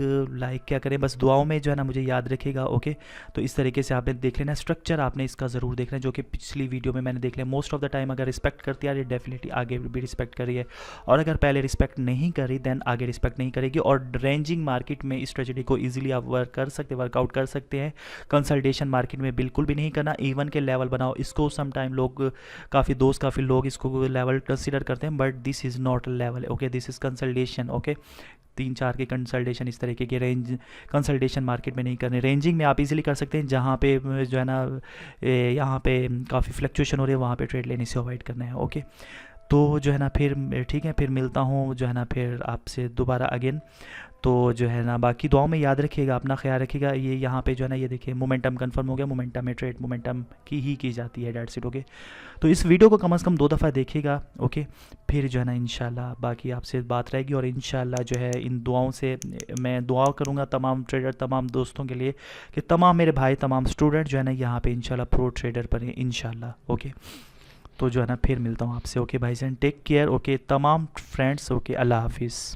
क्या करें, बस दुआओं में जो है ना मुझे याद रखिएगा। ओके, तो इस तरीके से आपने देख लेना स्ट्रक्चर, आपने इसका ज़रूर देखना है, जो कि पिछली वीडियो में मैंने देख लिया। मोस्ट ऑफ द टाइम अगर रिस्पेक्ट करती है डेफिनेटली आगे भी रिस्पेक्ट करी है, और अगर पहले रिस्पेक्ट नहीं करी देन आगे रिस्पेक्ट नहीं करेगी। और रेंजिंग मार्केट में इस स्ट्रेटजी को ईजिली आप वर्कआउट कर सकते हैं। कंसल्टेशन मार्केट में बिल्कुल भी नहीं करना, इवन के लेवल बनाओ इसको। समटाइम लोग काफ़ी लोग इसको लेवल कंसिडर करते हैं, but this is not level. Okay, this is consultation. Okay, 3-4 के कंसल्टेशन इस तरीके के रेंज कंसल्टेशन मार्केट में नहीं करने। रेंजिंग में आप इजीली कर सकते हैं, जहाँ पे जो है ना यहाँ पे काफ़ी फ्लक्चुएशन हो रही है, वहाँ पे ट्रेड लेने से अवॉइड करना है। ओके, तो जो है ना फिर ठीक है, फिर मिलता हूँ जो है ना फिर आपसे दोबारा अगेन। तो जो है ना बाकी दुआओं में याद रखिएगा, अपना ख्याल रखिएगा। ये यहाँ पे जो है ना ये देखिए मोमेंटम कंफर्म हो गया। मोमेंटम में ट्रेड मोमेंटम की जाती है, डेट सीट। ओके, तो इस वीडियो को कम से कम 2 दफ़ा देखिएगा। ओके, फिर जो है ना इंशाल्लाह बाकी आपसे बात रहेगी, और इंशाल्लाह जो है इन दुआओं से मैं दुआ करूँगा तमाम ट्रेडर, तमाम दोस्तों के लिए, कि तमाम मेरे भाई, तमाम स्टूडेंट जो है ना यहाँ पे इंशाल्लाह प्रो ट्रेडर बने इंशाल्लाह। ओके, तो जो है ना फिर मिलता हूँ आपसे। ओके भाईजान, टेक केयर। ओके तमाम फ्रेंड्स, ओके अल्लाह हाफिज़।